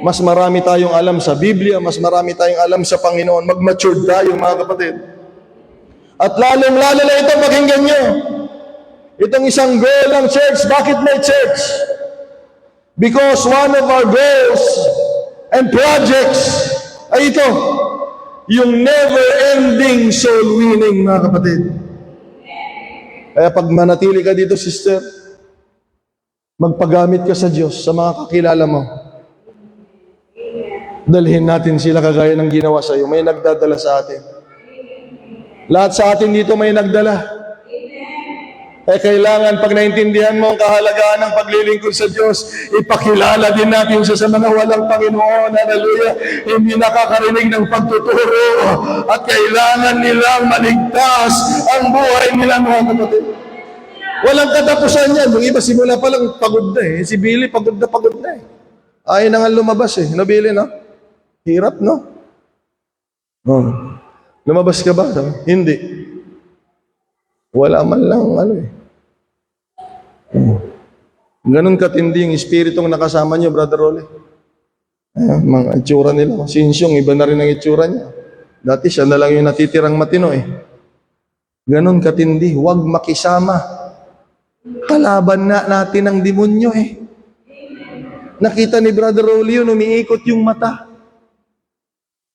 Mas marami tayong alam sa Biblia, mas marami tayong alam sa Panginoon. Mag-mature tayo, mga kapatid. At lalong-lalo na ito, pakinggan nyo. Itong isang goal ng church. Bakit may church? Because one of our goals and projects ay ito, yung never-ending soul winning, mga kapatid. Kaya pag manatili ka dito, sister, magpagamit ka sa Diyos, sa mga kakilala mo. Dalhin natin sila kagaya ng ginawa sa iyo. May nagdadala sa atin. Lahat sa atin dito may nagdala. Kailangan pag naintindihan mo ang kahalagaan ng paglilingkod sa Diyos, ipakilala din natin siya sa mga walang Panginoon. Hallelujah. Hindi nakakarinig ng pagtuturo at kailangan nilang maligtas ang buhay nila, mga kapatid. Walang katapusan yan. Yung iba simula pa lang pagod na Si Billy pagod na Ayaw na nga lumabas No, Billy, no? Hirap, no? Lumabas ka ba? Hindi. Wala man lang, Ganun katindi yung espiritong nakasama niyo, Brother Rolly. Mga itsura nila. Sinsyong, iba na rin ang itsura niya. Dati siya na lang yung natitirang matino Ganun katindi, huwag makisama. Kalaban na natin ang demonyo Nakita ni Brother Rolly yun, umiikot yung mata.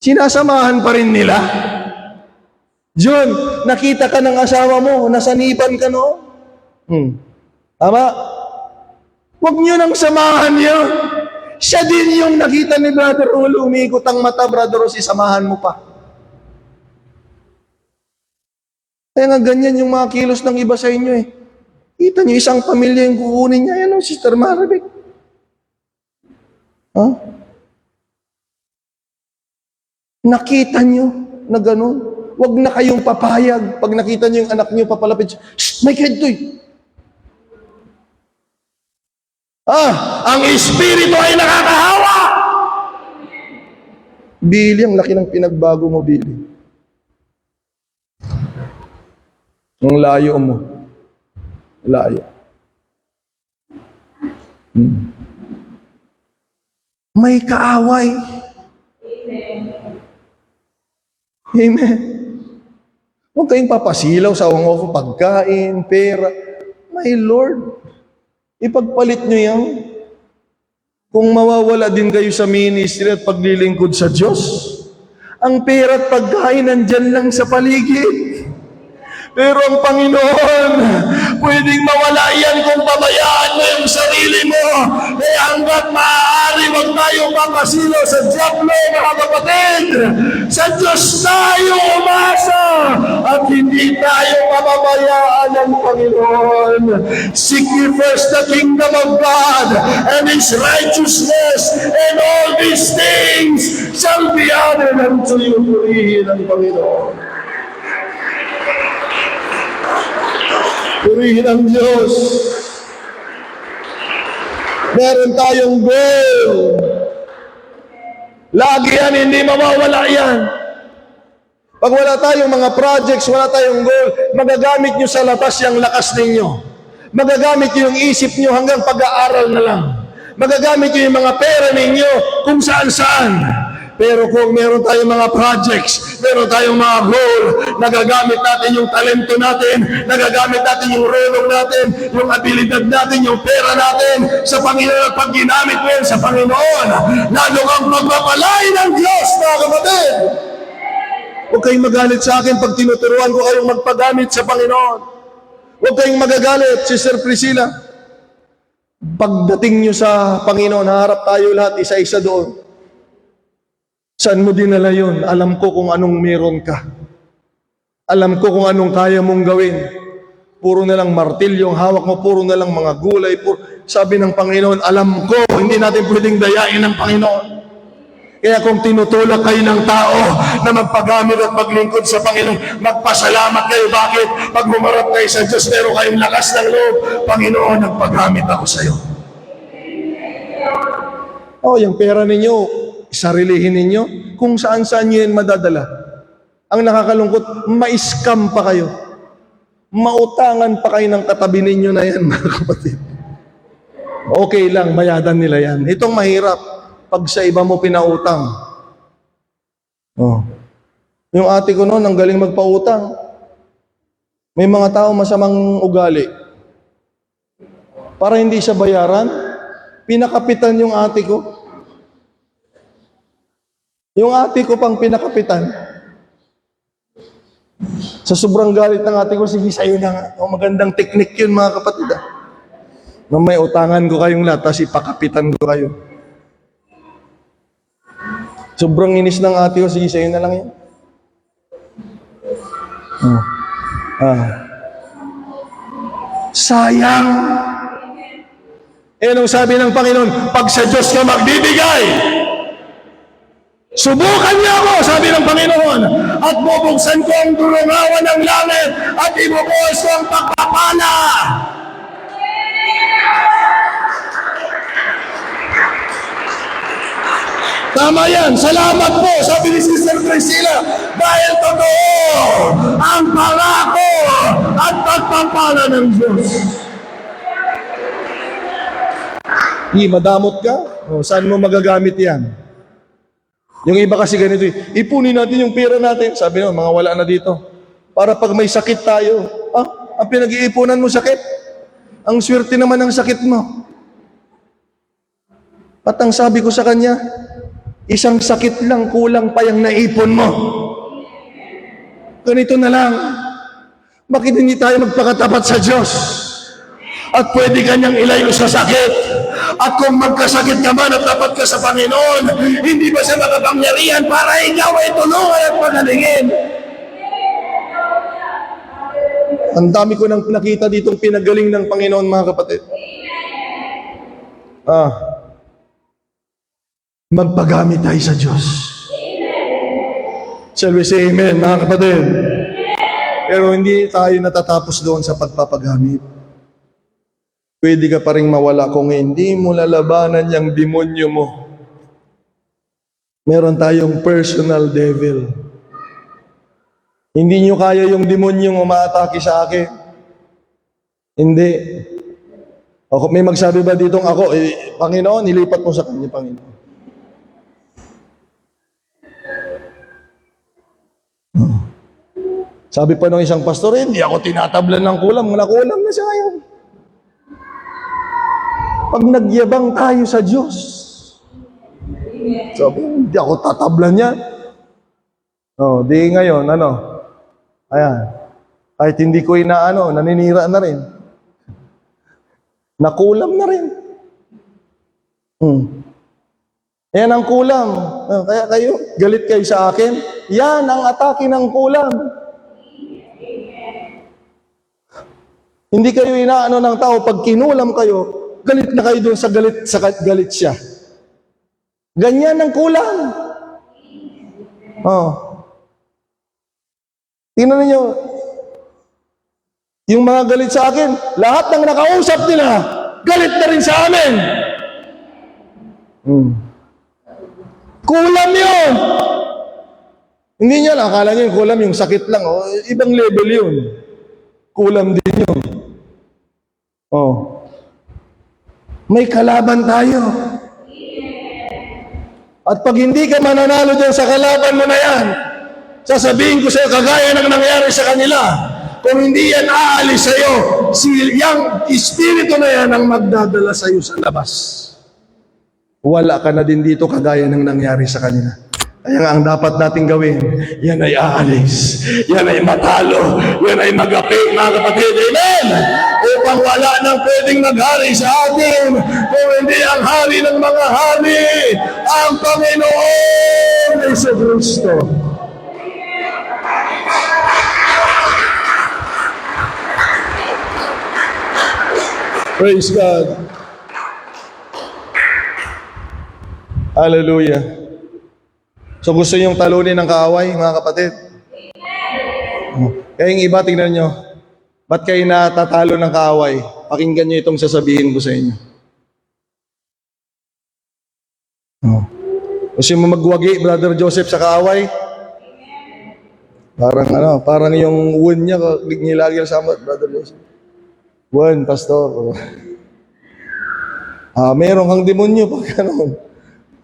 Sinasamahan pa rin nila. John, nakita ka ng asawa mo, nasaniban ka Tama? Huwag nyo nang samahan yun. Siya din yung nakita ni Brother Ulo, umiikot ang mata, Brother Rossi, samahan mo pa. Kaya nga ganyan yung mga kilos ng iba sa inyo Kita nyo isang pamilya yung kukunin niya. Yan Sister Maribek. Nakita nyo na gano'n. Huwag na kayong papayag. Pag nakita niyo yung anak niyo papalapit, shh, may kwento ang espiritu ay nakakahawa. Billy, ang laki ng pinagbago mo, Billy. Ang layo mo. Layo. May kaaway. Amen. Huwag kayong papasilaw sa awang-awang pagkain, pera. My Lord, ipagpalit nyo yan. Kung mawawala din kayo sa ministry at paglilingkod sa Diyos, ang pera at pagkain nandyan lang sa paligid. Pero ang Panginoon, pwedeng mawala yan kung pabayaan mo yung sarili mo. Kaya hanggat maaari, huwag tayong makasilaw sa diablo, mga kapatid. Sa Diyos tayo umasa at hindi tayo mapabayaan ng Panginoon. Seek ye first the kingdom of God and His righteousness, and all these things shall be added unto you. Purihin ang Panginoon. Purihin ang Diyos. Meron tayong goal. Lagi yan, hindi mawawala yan. Pag wala tayong mga projects, wala tayong goal, magagamit nyo sa labas yung lakas ninyo. Magagamit nyo yung isip nyo hanggang pag-aaral na lang. Magagamit nyo yung mga pera ninyo kung saan-saan. Pero kung meron tayong mga projects, meron tayong mga goal, nagagamit natin yung talento natin, nagagamit natin yung relong natin, yung abilidad natin, yung pera natin sa Panginoon at pag ginamit mo yan sa Panginoon, lalo kang magpapalain ng Diyos, mga kapatid. Huwag kayong magalit sa akin pag tinuturuan ko kayong magpagamit sa Panginoon. Huwag kayong magagalit, Sister Priscilla. Pagdating nyo sa Panginoon, harap tayo lahat, isa-isa doon. Saan mo dinala yun? Alam ko kung anong meron ka. Alam ko kung anong kaya mong gawin. Puro na lang martilyo ang hawak mo, puro na lang mga gulay. Sabi ng Panginoon, alam ko, hindi natin pwedeng dayain ng Panginoon. Kaya kung tinutulak kayo ng tao na magpagamit at maglingkod sa Panginoon, magpasalamat kayo. Bakit? Pag humarap kayo sa Diyos, meron kayong lakas ng loob. Panginoon, nagpagamit ako sa iyo. Yung pera ninyo, sarilihin ninyo, kung saan-saan nyo yan madadala. Ang nakakalungkot, ma-scam pa kayo. Mautangan pa kayo ng katabi ninyo na yan, mga kapatid. Okay lang, bayadan nila yan. Itong mahirap, pag sa iba mo pinautang. Yung ate ko noon, ang galing magpautang. May mga tao masamang ugali. Para hindi siya bayaran, pinakapitan yung ate ko. Yung ate ko pang pinakapitan. Sa sobrang galit ng ate ko, sige sa'yo na nga. Magandang teknik yun, mga kapatid. Nung may utangan ko kayong lahat, tapos ipakapitan ko kayo. Sobrang inis ng ate ko, sige sa'yo na lang yan. Sayang! Nung sabi ng Panginoon, pag sa Diyos ka magbibigay, subukan niyo ako, sabi ng Panginoon, at bubuksan ko ang durungawan ng langit at ibubuhos ko ang pagpapala. Tama yan. Salamat po, sabi ni Sister Priscilla, dahil totoo ang pangako at pagpapala ng Diyos. Madamot ka? Saan mo magagamit yan? Yung iba kasi ganito, ipunin natin yung pera natin. Sabi naman, mga wala na dito. Para pag may sakit tayo, ang pinag-iipunan mo sakit. Ang swerte naman ng sakit mo. At ang sabi ko sa kanya, isang sakit lang, kulang pa yung naipon mo. Ganito na lang. Bakit hindi tayo magpakatapat sa Diyos? At pwede kanyang ilayo sa sakit. At kung magkasakit ka man at tapat ka sa Panginoon, hindi ba siya makapangyarihan para ikaw ay tulungan at pagalingin? Ang dami ko nang nakita ditong pinagaling ng Panginoon, mga kapatid. Magpagamit tayo sa Diyos. Shall we say amen, mga kapatid? Pero hindi tayo natatapos doon sa pagpapagamit. Pwede ka pa rin mawala kung hindi mo lalabanan yung demonyo mo. Meron tayong personal devil. Hindi nyo kaya yung demonyong umaatake sa akin. Hindi. O, may magsabi ba ditong ako, Panginoon, ilipat mo sa kanya, Panginoon. Sabi pa ng isang pastor, hindi ako tinatablan ng kulam. Nakulam na siya ngayon. Pag nagyabang tayo sa Diyos, sabi, hindi ako tatablan yan. Di ngayon, ayan. Kahit hindi ko naninira na rin. Nakulam na rin. Yan ang kulam. Kaya kayo, galit kayo sa akin. Yan ang atake ng kulam. Hindi kayo inaano ng tao, pag kinulam kayo, galit na kayo doon sa galit siya. Ganyan ang kulam. Tingnan niyo, yung mga galit sa akin, lahat ng nakausap nila, galit na rin sa amin. Kulam yun. Hindi niya lang, akala niyo yung kulam, yung sakit lang. Ibang level yun. Kulam din yun. Oh. May kalaban tayo. At pag hindi ka mananalo dyan sa kalaban mo na yan, sasabihin ko sa'yo, kagaya ng nangyari sa kanila, kung hindi yan aalis sa'yo, yung espiritu na yan ang magdadala sa'yo sa labas. Wala ka na din dito kagaya ng nangyari sa kanila. Kaya nga ang dapat nating gawin, yan ay aalis, yan ay matalo, yan ay magapi, mga kapatid. Amen! Upang wala nang pwedeng maghari sa atin, kung hindi ang hari ng mga hari, ang Panginoon Yesu Kristo. Praise God. Hallelujah. So gusto niyong talunin ng kaaway, mga kapatid? Kaya yung iba, tingnan nyo. Ba't kayo natatalo ng kaaway? Pakinggan nyo itong sasabihin ko sa inyo. Gusto mo magwagi, Brother Joseph, sa kaaway? Parang yung wound niya, nilagay sa Brother Joseph. Wound, pastor. Meron kang demonyo pag gano'n.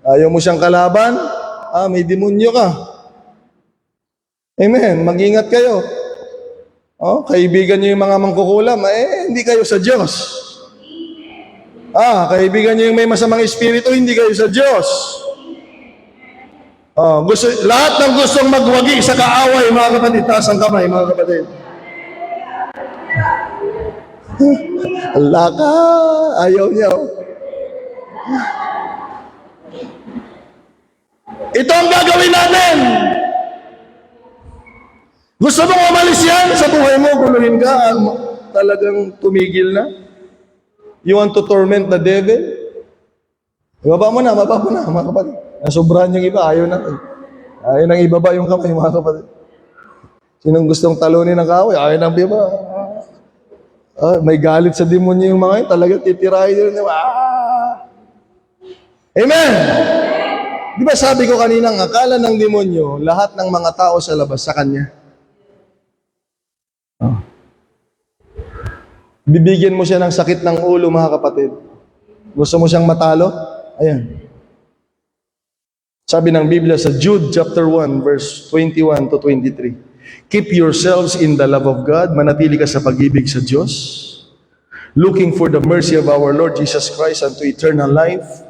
Ayaw mo siyang kalaban? May demonyo ka. Amen. Mag-ingat kayo. Kaibigan niyo yung mga mangkukulam, hindi kayo sa Diyos. Kaibigan niyo yung may masamang espiritu, hindi kayo sa Diyos. Lahat ng gustong magwagi sa kaaway, mga kapatid, taas ang kamay, mga kapatid. Allah ka, ayaw niya. Ito ang gagawin natin. Gusto mong umalis yan sa buhay mo, guluhin ka, talagang tumigil na. You want to torment the devil? Ibaba mo na, mga kapatid. Nasobrahan yung iba, ayaw na. Ayaw nang ibaba yung kamay, mga kapatid. Sinong gustong talunin ng kaaway, ayaw nang ibaba. May galit sa demonyo yung mga yun, talagang titirahin yun. Amen! Di ba sabi ko kanina, ang akala ng demonyo, lahat ng mga tao sa labas sa kanya. Bibigyan mo siya ng sakit ng ulo, mga kapatid. Gusto mo siyang matalo? Ayan. Sabi ng Biblia sa Jude chapter 1, verse 21 to 23. Keep yourselves in the love of God. Manatili ka sa pag-ibig sa Diyos. Looking for the mercy of our Lord Jesus Christ unto eternal life.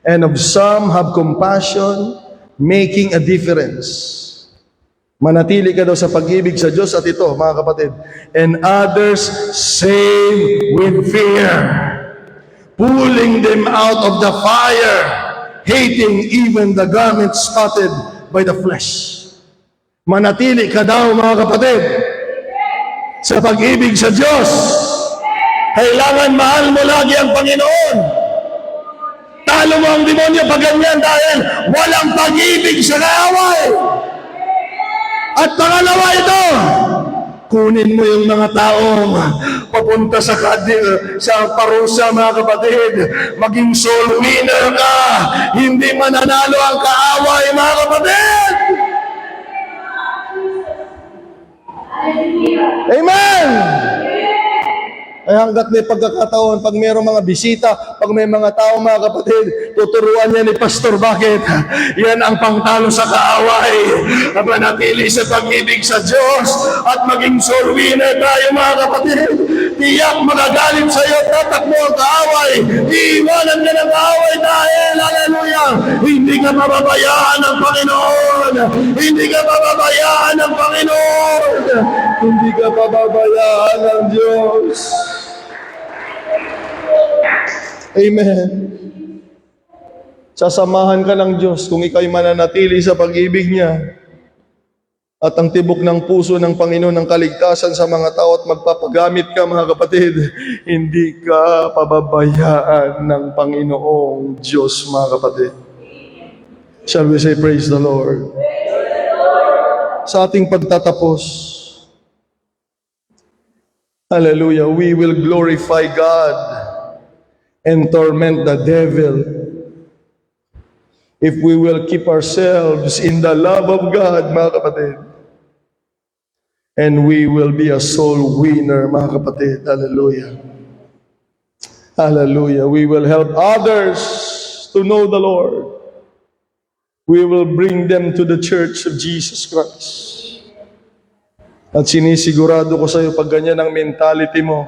And of some have compassion, making a difference. Manatili ka daw sa pag-ibig sa Diyos at ito, mga kapatid. And others save with fear, pulling them out of the fire, hating even the garment spotted by the flesh. Manatili ka daw, mga kapatid, sa pag-ibig sa Diyos. Kailangan mahal mo lagi ang Panginoon. Talo mo ang demonyo pag ganyan dahil walang pag-ibig sa kaaway. At pangalawa ito, kunin mo yung mga taong papunta sa parusa, mga kapatid. Maging soul winner ka. Hindi mananalo ang kaaway, mga kapatid. Amen! Ay hanggat may pagkakataon, pag mayroong mga bisita, pag may mga tao, mga kapatid, tuturuan niya ni Pastor, bakit? Yan ang pangtalo sa kaaway. Manatili sa pag-ibig sa Diyos at maging soul winner tayo, mga kapatid. Tiyak magagalit sa iyo, tatakbo ang kaaway. Iiwanan ka ng kaaway dahil, hallelujah, hindi ka mababayaan ng Panginoon. Hindi ka mababayaan ng Panginoon. Hindi ka mababayaan ng Diyos. Amen. Sasamahan ka ng Diyos kung ikaw'y mananatili sa pag-ibig niya at ang tibok ng puso ng Panginoon ng kaligtasan sa mga tao at magpapagamit ka, mga kapatid, hindi ka pababayaan ng Panginoong Diyos, mga kapatid. Shall we say praise the Lord? Sa ating pagtatapos, hallelujah, we will glorify God and torment the devil if we will keep ourselves in the love of God, mga kapatid. And we will be a soul winner, mga kapatid. Hallelujah. Hallelujah. We will help others to know the Lord. We will bring them to the church of Jesus Christ. At sinisigurado ko sa iyo, pag ganyan ang mentality mo,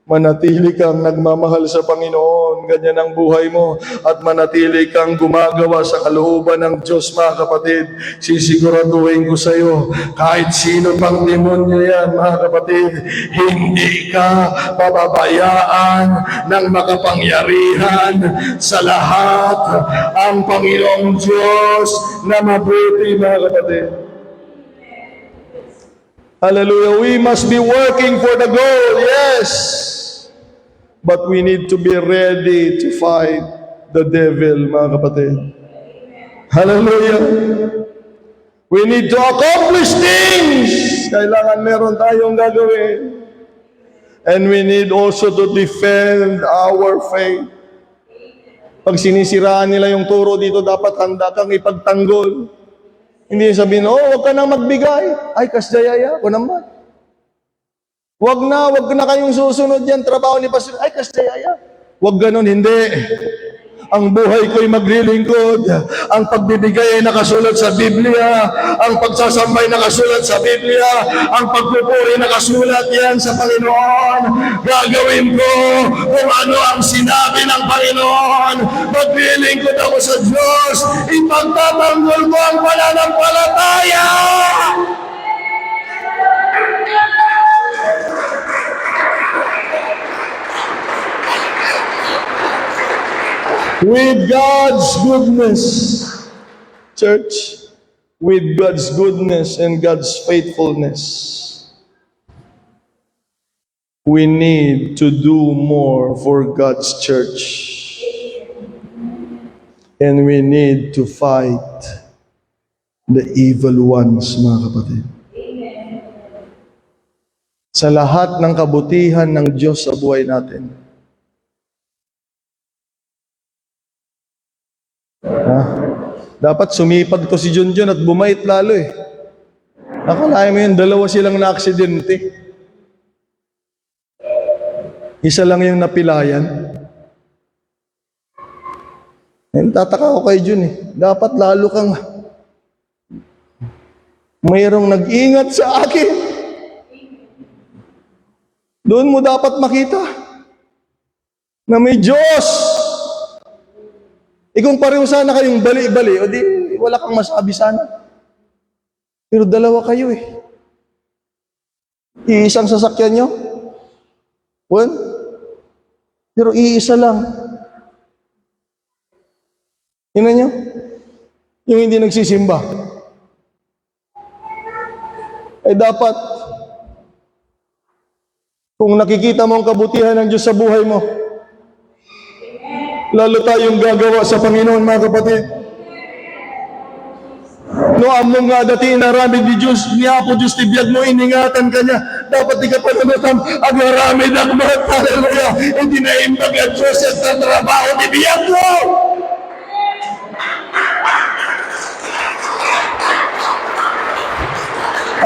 manatili kang nagmamahal sa Panginoon, ganyan ang buhay mo, at manatili kang gumagawa sa kalooban ng Diyos, mga kapatid. Sisiguraduhin ko sa iyo, kahit sino pang demonyo yan, mga kapatid, hindi ka pababayaan ng makapangyarihan sa lahat ang Panginoong Diyos na mabuti, mga kapatid. Hallelujah. We must be working for the goal, yes. But we need to be ready to fight the devil, mga kapatid. Hallelujah. We need to accomplish things. Kailangan meron tayong gagawin. And we need also to defend our faith. Pag sinisiraan nila yung turo dito, dapat handa kang ipagtanggol. Hindi sabihin, huwag ka nang magbigay. Ay, kasdayaya, ako naman. Wag na kayong susunod yan, trabaho ni Pastor. Ay, kasdayaya. Wag ganun, hindi. Ang buhay ko'y maglilingkod. Ang pagbibigay ay nakasulat sa Biblia. Ang pagsasambay nakasulat sa Biblia. Ang pagpupuri nakasulat yan sa Panginoon. Gagawin ko kung ano ang sinabi ng Panginoon. Maglilingkod ako sa Diyos. Ipagtatanggol ko ang pananampalataya. With God's goodness, church, with God's goodness and God's faithfulness, we need to do more for God's church. And we need to fight the evil ones, mga kapatid. Sa lahat ng kabutihan ng Diyos sa buhay natin, dapat sumipag to si Junjun at bumait lalo eh. Akalain mo yun, dalawa silang na-aksidente. Isa lang yung napilayan. Tataka ko kay Jun eh. Dapat lalo kang mayroong nag-ingat sa akin. Doon mo dapat makita na may Diyos. Kung pareho sana kayong bali-bali, o di wala kang masabi sana. Pero dalawa kayo eh. Iisang sasakyan nyo. One. Pero iisa lang. Tingnan nyo. Yung hindi nagsisimba. Ay dapat, kung nakikita mo ang kabutihan ng Diyos sa buhay mo, lalo tayong gagawa sa Panginoon, mga kapatid. No, among nga dati inaramid ni Diyos, niya po Diyos tibiyag mo, iningatan ka niya. Dapat di ka pa namatang, ang naramid ang mga, hallelujah, hindi na imbag ang Diyos sa trabaho, tibiyag mo!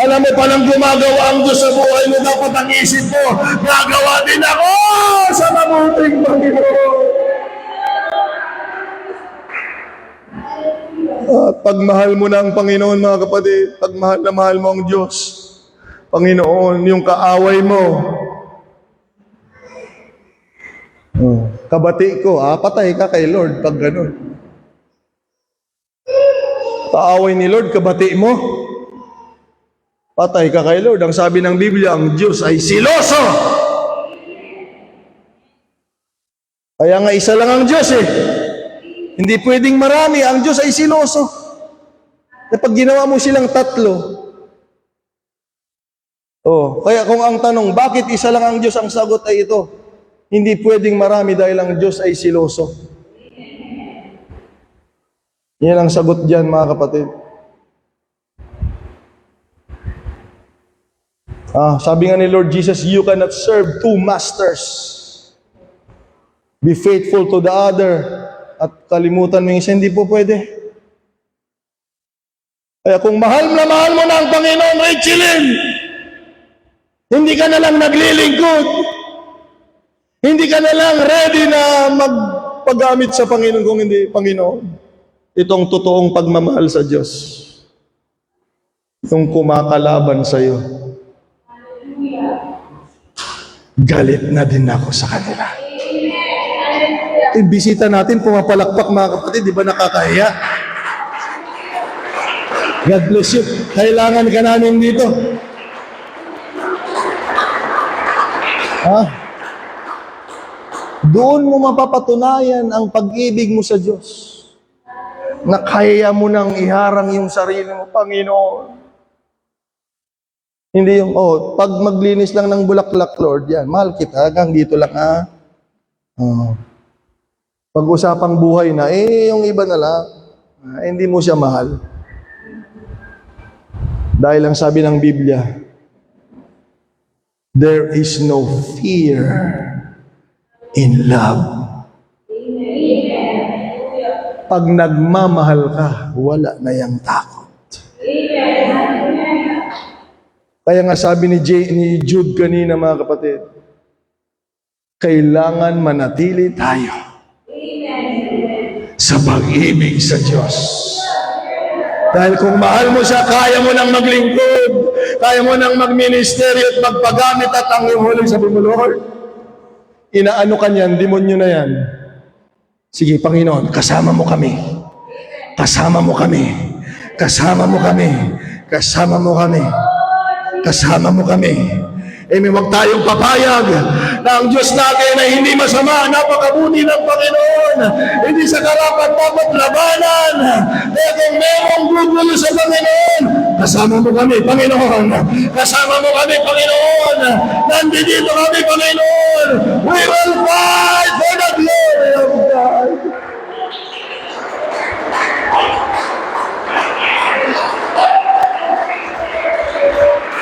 Alam mo, palang gumagawa ang Diyos sa buhay mo, dapat ang isip mo, gagawa din ako sa mabuting Panginoon. Pagmahal mo na ang Panginoon, mga kapatid, pagmahal na mahal mo ang Diyos, Panginoon, yung kaaway mo, kabati ko, patay ka kay Lord pag gano'n. Kaaway ni Lord, kabati mo, patay ka kay Lord. Ang sabi ng Biblia, ang Diyos ay siloso. Kaya nga isa lang ang Diyos eh. Hindi pwedeng marami. Ang Diyos ay siloso. Na pag ginawa mo silang tatlo, kaya kung ang tanong, bakit isa lang ang Diyos, ang sagot ay ito. Hindi pwedeng marami dahil ang Diyos ay siloso. Yan ang sagot dyan, mga kapatid. Sabi nga ni Lord Jesus, you cannot serve two masters. Be faithful to the other at kalimutan mo yung isa, hindi po pwede. Kaya kung mahal na mo na ang Panginoon, Rachelin, hindi ka na lang naglilingkod. Hindi ka na lang ready na magpagamit sa Panginoon kung hindi, Panginoon. Itong totoong pagmamahal sa Diyos. Yung kumakalaban sa iyo. Galit na din ako sa kanila. Bisita natin, pumapalakpak mga kapatid, di ba nakakahiya? God bless you. Kailangan ka namin dito. Ha? Doon mo mapapatunayan ang pag-ibig mo sa Diyos. Na kaya mo nang iharang yung sarili mo, Panginoon. Hindi yung, pag maglinis lang ng bulaklak, Lord, yan, mahal kita, hanggang dito lang, Pag-usapang buhay na, yung iba na lang, hindi mo siya mahal. Dahil ang sabi ng Biblia, there is no fear in love. Pag nagmamahal ka, wala na yang takot. Kaya nga sabi ni Jude kanina, mga kapatid, kailangan manatili tayo sa pag-ibig sa Diyos. Dahil kung mahal mo siya, kaya mo nang maglingkod, kaya mo nang magministeryo at magpagamit at ang huling sabi mo, Lord, inaano ka niyan, demonyo na yan. Sige, Panginoon, kasama mo kami. Kasama mo kami. Kasama mo kami. Kasama mo kami. Kasama mo kami. Huwag tayong papayag na ang Diyos natin ay hindi masama, napakabuti ng Panginoon. Hindi sa karapat-dapat labanan. Kaya kung merong gugulo sa Panginoon, kasama mo kami, Panginoon. Kasama mo kami, Panginoon. Nandito kami, Panginoon. We will fight for the glory of God.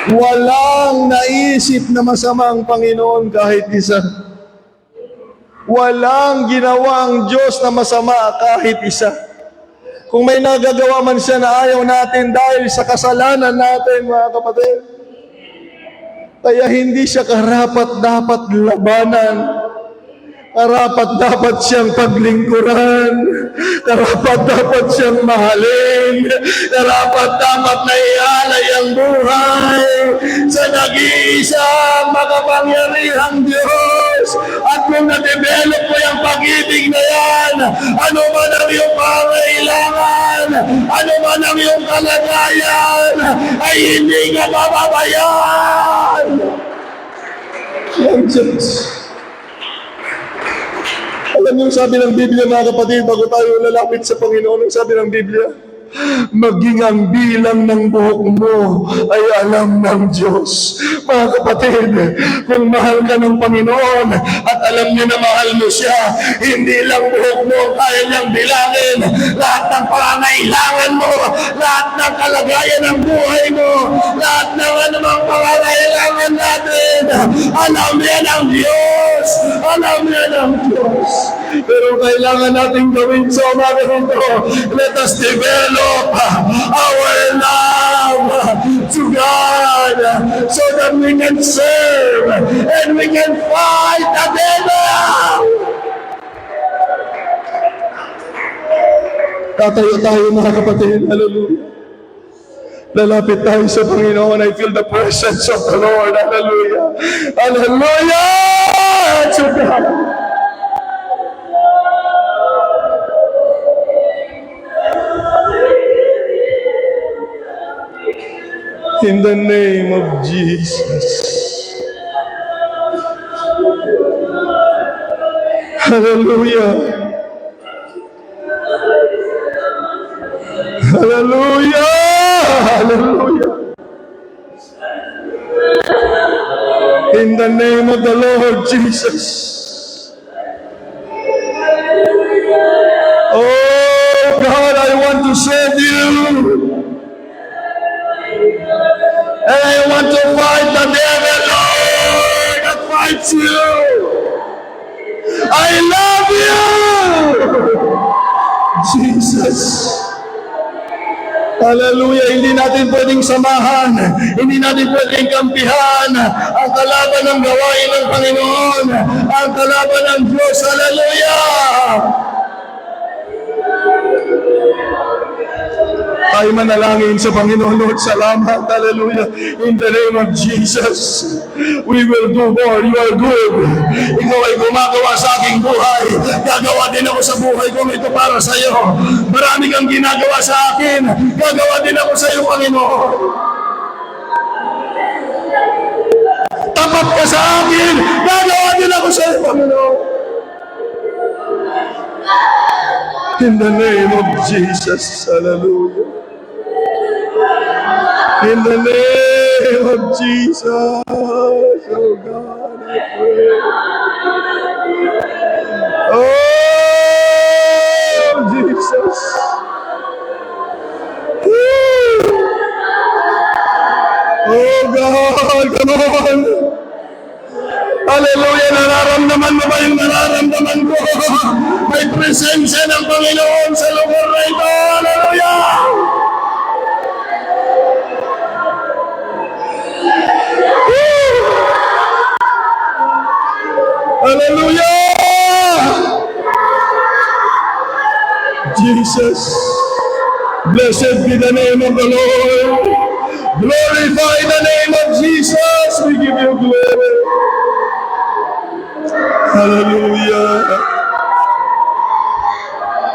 Walang naisip na masama ang Panginoon kahit isa. Walang ginawang Diyos na masama kahit isa. Kung may nagagawa man siya na ayaw natin dahil sa kasalanan natin, mga kapatid, kaya hindi siya karapat-dapat labanan. Karapat-dapat siyang paglingkuran. Karapat-dapat siyang mahalin. Karapat-dapat na ialay ang buhay sa nag-iisang makapangyarihang Diyos. At kung na-develop mo yung pag-ibig na yan, ano man ang iyong pangailangan, ano man ang iyong kalagayan, ay hindi ka mababayan. Ang Diyos. Alam niyo, sabi ng Biblia, mga kapatid, bago tayo lalapit sa Panginoon, ang sabi ng Biblia, maging ang bilang ng buhok mo ay alam ng Diyos. Mga kapatid, kung mahal ka ng Panginoon at alam niyo na mahal mo siya, hindi lang buhok mo kaya niyang bilangin. Lahat ng pangangailangan mo, lahat ng kalagayan ng buhay mo, lahat ng anumang pangangailangan natin, alam niya ng Diyos. Alam niya ng Diyos. Pero kailangan natin gawin sa umaga nito. Let us develop our love to God so that we can serve and we can fight the devil. Tatayo tayo, mga kapatid. Hallelujah. Lalapit tayo sa Panginoon. I feel the presence of the Lord. Hallelujah. Hallelujah to God. In the name of Jesus. Hallelujah. Hallelujah. Hallelujah. In the name of the Lord Jesus. Oh God, I want to serve you. And I want to fight the devil, Lord, that fights you. I love you, Jesus. Hallelujah! Hindi natin pwedeng samahan, hindi natin pwedeng kampihan ang kalaban ng gawain ng Panginoon, ang kalaban ng Diyos. Hallelujah! Tayo manalangin sa Panginoon. Lord, salamat. Hallelujah. In the name of Jesus, we will do more. You are good. Ikaw ay gumagawa sa aking buhay. Gagawa din ako sa buhay kong ito para sa iyo. Marami kang ginagawa sa akin. Gagawa din ako sa iyo, Panginoon. Tapat ka sa akin. Gagawa din ako sa iyo, Panginoon. In the name of Jesus. Hallelujah. In the name of Jesus, oh God, I pray. Oh, Jesus. Woo. Oh God, come on. Hallelujah, nararamdaman mo ba yung nararamdaman ko? May presensya ng Panginoon sa lugar na ito. Hallelujah. Hallelujah! Jesus, blessed be the name of the Lord. Glorify the name of Jesus. We give you glory. Hallelujah.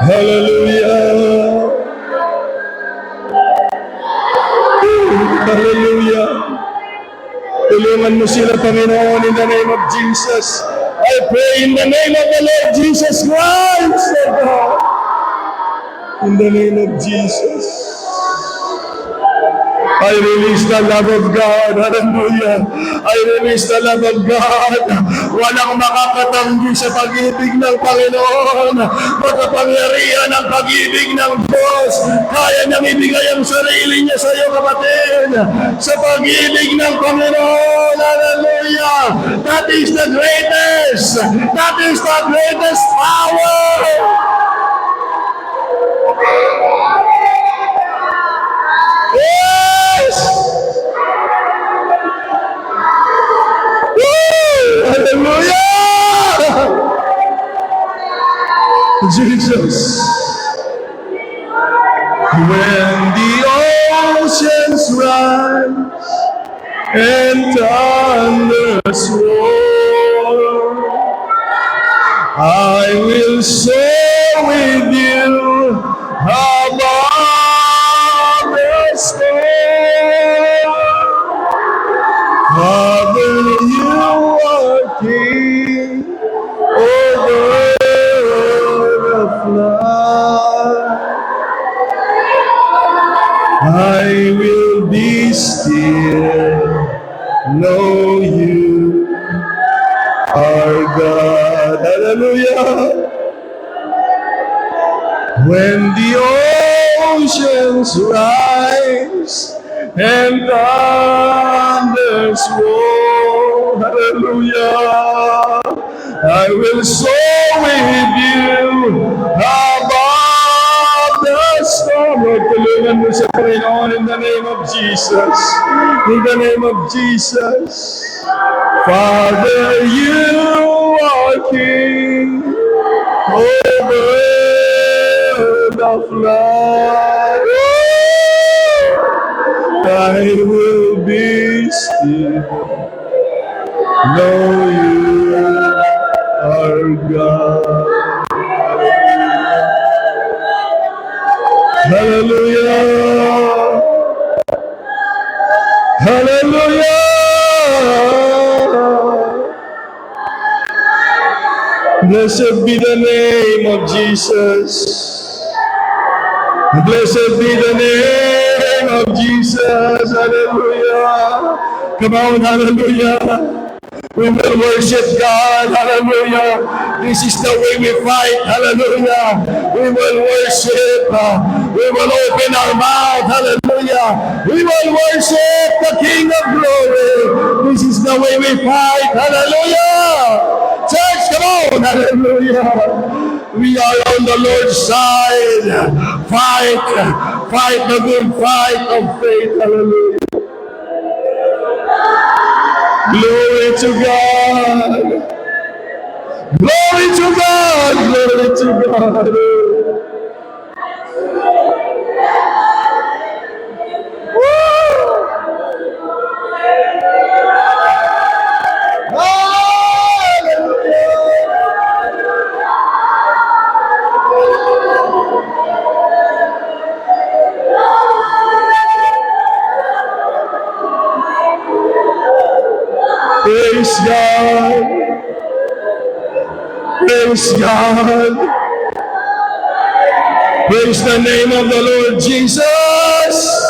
Hallelujah. Hallelujah. Tulungan mo sila, Panginoon, in the name of Jesus. I pray in the name of the Lord Jesus Christ, oh God. In the name of Jesus. I release the love of God. Hallelujah. I release the love of God. Walang makakatanggi sa pag-ibig ng Panginoon. Makapangyarihan ang pag-ibig ng Diyos. Kaya niyang ibigay ang sarili niya sa iyo, kapatid. Sa pag-ibig ng Panginoon. Hallelujah. That is the greatest. That is the greatest power. Yes! Woo! Hallelujah! Jesus. When the oceans rise and thunders roar, I will soar with you above the storm. Father, you are King over the flood. I will be still, know you are God. Hallelujah. When the oceans rise and thunders roar, hallelujah, I will soar with you above the storm. Lord, tulungan mo sa Panginoon in the name of Jesus. In the name of Jesus. Father, you are King over the flood. I will be still, know you are God. Hallelujah. Hallelujah. Blessed be the name of Jesus. Blessed be the name of Jesus. Hallelujah. Come on, hallelujah. We will worship God. Hallelujah. This is the way we fight. Hallelujah. We will worship. We will open our mouth. Hallelujah. We will worship the King of Glory. This is the way we fight. Hallelujah. Church, come on. Hallelujah. We are on the Lord's side. Fight fight the good fight of faith. Hallelujah. Glory to God. Glory to God. Glory to God. Praise God. Praise God. Praise the name of the Lord Jesus.